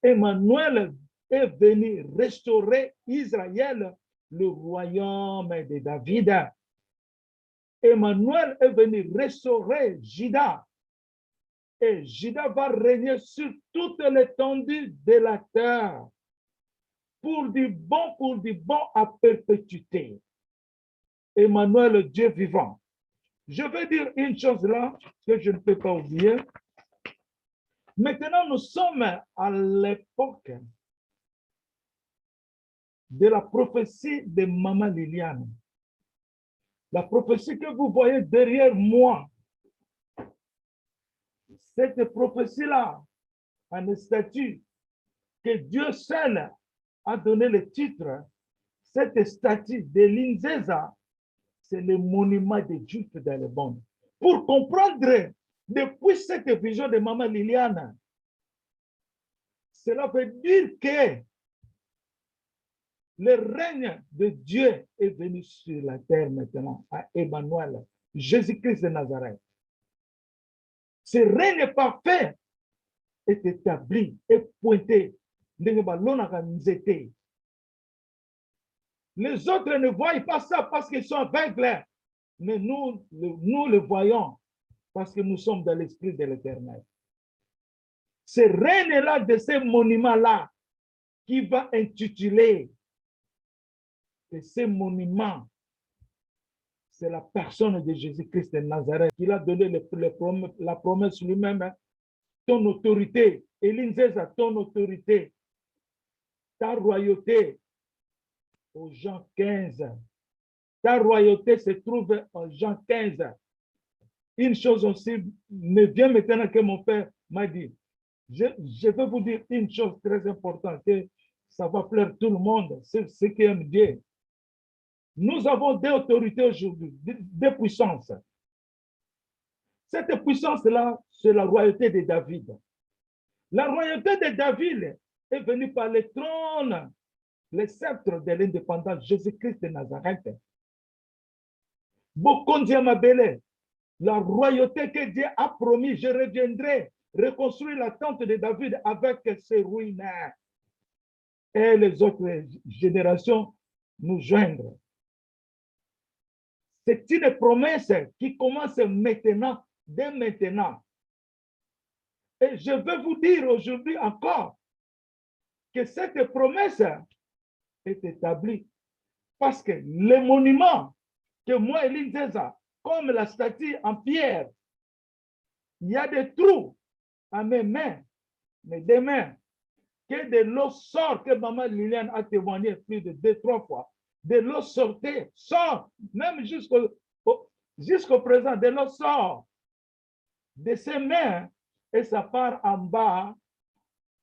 Emmanuel est venu restaurer Israël, le royaume de David. Emmanuel est venu restaurer Juda. Et Juda va régner sur toute l'étendue de la terre. Pour du bon à perpétuité. Emmanuel, Dieu vivant. Je vais dire une chose là que je ne peux pas oublier. Maintenant, nous sommes à l'époque de la prophétie de Maman Liliane. La prophétie que vous voyez derrière moi, cette prophétie-là, en statue, que Dieu seul a donné le titre, cette statue de l'Inzeza, c'est le monument des Juifs dans le monde. Pour comprendre, depuis cette vision de Maman Liliane, cela veut dire que le règne de Dieu est venu sur la terre maintenant, à Emmanuel, Jésus-Christ de Nazareth. Ce règne parfait est établi et pointé. Les autres ne voient pas ça parce qu'ils sont aveugles. Mais nous le voyons parce que nous sommes dans l'esprit de l'Éternel. Ce règne-là de ces monuments-là qui va intituler que ces monuments, c'est la personne de Jésus-Christ de Nazareth qui a donné la promesse lui-même. Ton autorité, Elinzeza, ton autorité, ta royauté, au Jean 15. Ta royauté se trouve en Jean 15. Une chose aussi me vient maintenant que mon père m'a dit. Je vais vous dire une chose très importante, que ça va plaire tout le monde, c'est ce qui aime Dieu. Nous avons deux autorités aujourd'hui, deux puissances. Cette puissance-là, c'est la royauté de David. La royauté de David est venue par le trône, le sceptre de l'indépendance, Jésus-Christ de Nazareth. Bokondia Mabele, la royauté que Dieu a promis, je reviendrai reconstruire la tente de David avec ses ruines. Et les autres générations nous joindre. C'est une promesse qui commence maintenant, dès maintenant. Et je veux vous dire aujourd'hui encore que cette promesse est établie parce que les monuments que moi, Elinzeza, comme la statue en pierre, il y a des trous à mes mains, mes deux mains, que de l'eau sort, que Maman Liliane a témoigné plus de 2-3 fois. De l'eau sortait, sort, même jusqu'au présent, de l'eau sort de ses mains et ça part en bas,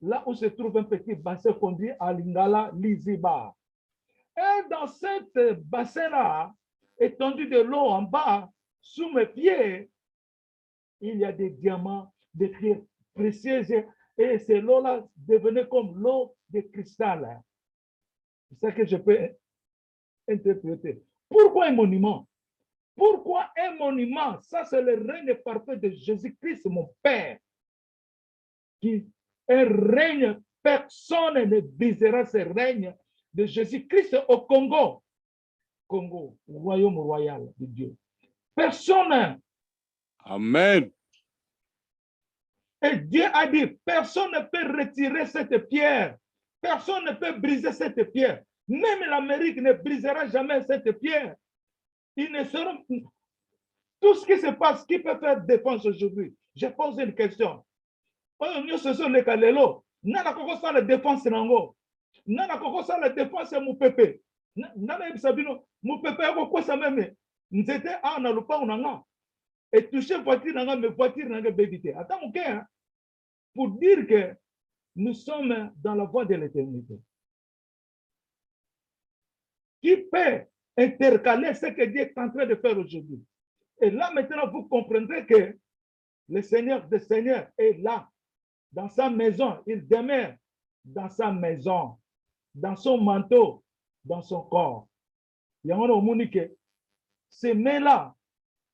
là où se trouve un petit bassin qu'on dit à Lingala, Liziba. Et dans ce bassin-là, étendu de l'eau en bas, sous mes pieds, il y a des diamants, des pierres précieuses, et cette l'eau-là devenait comme l'eau de cristal. C'est ça que je peux interpréter. Pourquoi un monument? Pourquoi un monument? Ça, c'est le règne parfait de Jésus-Christ, mon Père. Qui un règne, personne ne brisera ce règne de Jésus-Christ au Congo. Congo, royaume royal de Dieu. Personne. Amen. Et Dieu a dit, personne ne peut retirer cette pierre. Personne ne peut briser cette pierre. Même l'Amérique ne brisera jamais cette pierre. Ils ne seront... Tout ce qui se passe, qui peut faire défense aujourd'hui? Je pose une question. Nous, ce sont les Kalelo. Nana koko sa la défense nango. Nana koko sa la défense mon pépé. Nana ibisabino, mon pépé a quoi ça même? Nous étions à Nalupa ou Nanga. Et toucher voiture Nanga, mais voiture Nanga bébité. Attends, ok, hein? Pour dire que nous sommes dans la voie de l'éternité. Qui peut intercaler ce que Dieu est en train de faire aujourd'hui? Et là, maintenant, vous comprendrez que le Seigneur des Seigneurs est là, dans sa maison. Il demeure dans sa maison, dans son manteau, dans son corps. Il y a un monique. Ces mains-là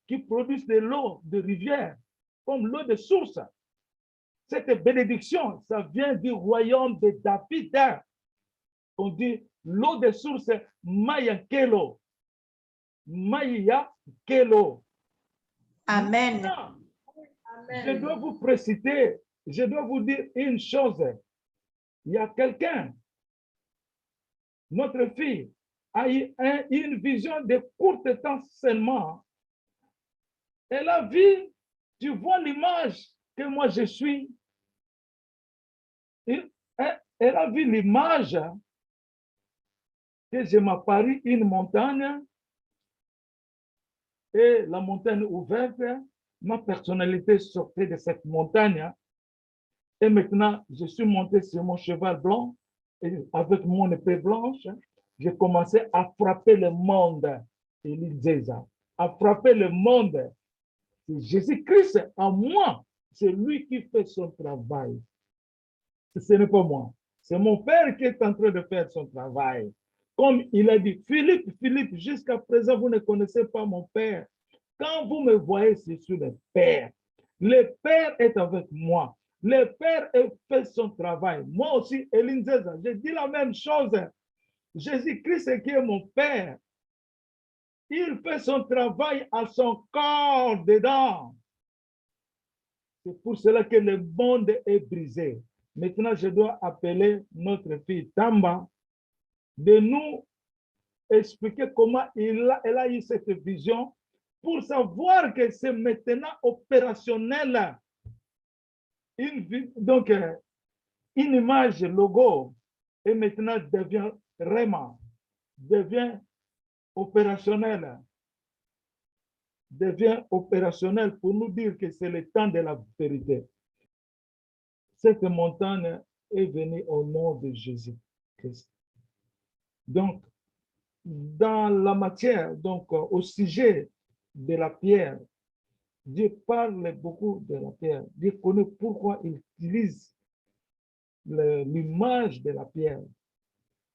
qui produisent de l'eau de rivière, comme l'eau de source. Cette bénédiction, ça vient du royaume de David. On dit l'eau de source, Maya Kelo. Maya Kelo. Amen. Maintenant, je dois vous préciser, je dois vous dire une chose. Il y a quelqu'un, notre fille, a eu une vision de court temps seulement. Elle a vu, tu vois l'image que moi je suis. Elle a vu l'image que je m'apparais une montagne et la montagne ouverte, ma personnalité sortait de cette montagne et maintenant je suis monté sur mon cheval blanc et avec mon épée blanche, j'ai commencé à frapper le monde. Et il disait ça, à frapper le monde. Jésus-Christ en moi, c'est lui qui fait son travail. Ce n'est pas moi. C'est mon Père qui est en train de faire son travail. Comme il a dit, Philippe, Philippe, jusqu'à présent, vous ne connaissez pas mon Père. Quand vous me voyez, je suis le Père. Le Père est avec moi. Le Père fait son travail. Moi aussi, Eline Zeza, je dis la même chose. Jésus-Christ qui est mon Père. Il fait son travail à son corps dedans. C'est pour cela que le monde est brisé. Maintenant, je dois appeler notre fille Tamba de nous expliquer comment elle a eu cette vision pour savoir que c'est maintenant opérationnel. Donc, une image logo et maintenant devient vraiment, devient opérationnel pour nous dire que c'est le temps de la vérité. Cette montagne est venue au nom de Jésus-Christ. Donc, dans la matière, donc au sujet de la pierre, Dieu parle beaucoup de la pierre. Dieu connaît pourquoi il utilise l'image de la pierre.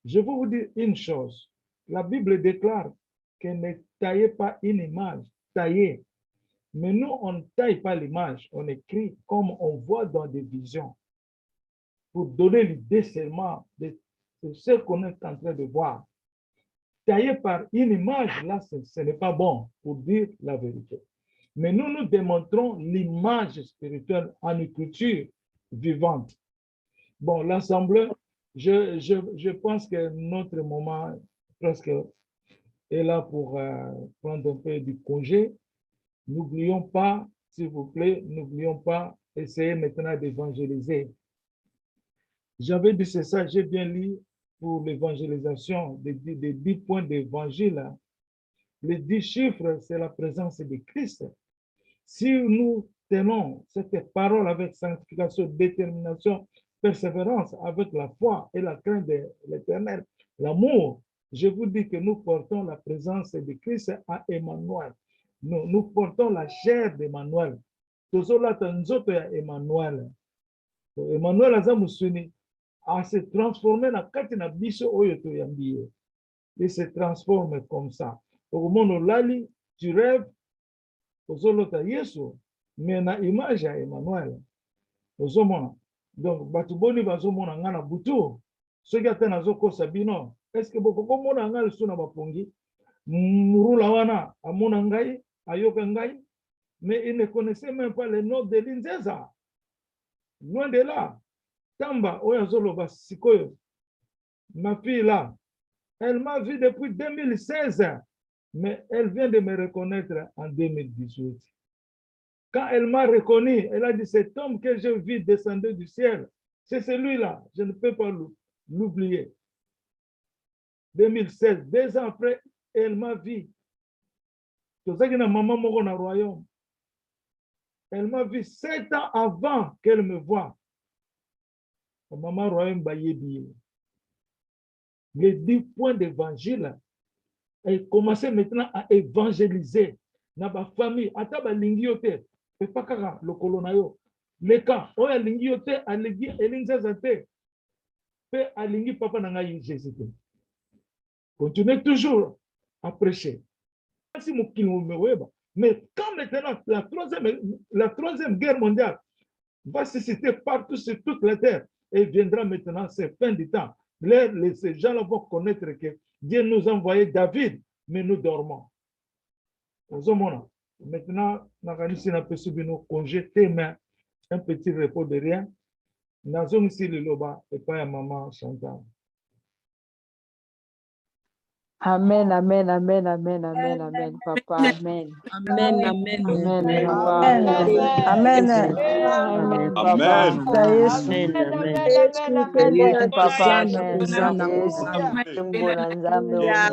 Je vais vous dire une chose. La Bible déclare que ne taillez pas une image, taillez. Mais nous, on ne taille pas l'image, on écrit comme on voit dans des visions pour donner l'idée seulement de ce qu'on est en train de voir. Taillé par une image, là, ce n'est pas bon pour dire la vérité. Mais nous, nous démontrons l'image spirituelle en écriture vivante. Bon, l'Assemblée, je pense que notre moment presque est là pour prendre un peu du congé. N'oublions pas, s'il vous plaît, n'oublions pas, essayer maintenant d'évangéliser. J'avais dit c'est ça, j'ai bien lu pour l'évangélisation des 10 points d'évangile. Les 10 chiffres, c'est la présence de Christ. Si nous tenons cette parole avec sanctification, détermination, persévérance, avec la foi et la crainte de l'Éternel, l'amour, je vous dis que nous portons la présence de Christ à Emmanuel. Nous portons la chair d'Emmanuel. Emmanuel. Emmanuel azamusuni a se transformer na kati na biso oyo toyambi. Il se transforme comme ça. Au moment lali, tu rêves, ozolota Yesu, mais na image ya Emmanuel. Ozomona. Donc, batuboni bazomona nga na butu. Soki ata nazokosa bino, est-ce que boko mona nga lisu na bapongi? Murula wana, amona ngai, ayoka ngai, mais il ne connaissait même pas le nom de Linzeza. Loin de là. Tamba, Oyazoloba Sikoyo, ma fille là, elle m'a vu depuis 2016, mais elle vient de me reconnaître en 2018. Quand elle m'a reconnu, elle a dit, cet homme que j'ai vu descendre du ciel, c'est celui-là, je ne peux pas l'oublier. 2016, 2 ans après, elle m'a vu. Maman moko na royaume. Elle m'a vu 7 ans avant qu'elle me voie. Maman royaume bayebi. Les 10 points d'évangile, elle commençait maintenant à évangéliser. na ba famille ata ba lingi yo te pe pa kaka lokolo na yo leka oyo alingi yo te alingi elinzaza te pe alingi papa na ngai Jésus te. Continuez toujours à prêcher. Si mokili weba. Mais quand maintenant la troisième guerre mondiale va se citer partout sur toute la terre et viendra maintenant, c'est fin du temps. Ces gens-là vont connaître que Dieu nous a envoyé David, mais nous dormons. Maintenant, nous avons congé mains, un petit repos de rien. Nous avons ici le loba et pas à maman Chantal. Amen, amen, amen, amen, amen, amen, papa, amen. Amen, amen, Amen, papa, Amen. amen. Amen. Amen, Amen. papa. Yesu. Amen. Amen. Yesu, Amen, papa, Yesu, amen. Yesu, Tumbo na Nzambe.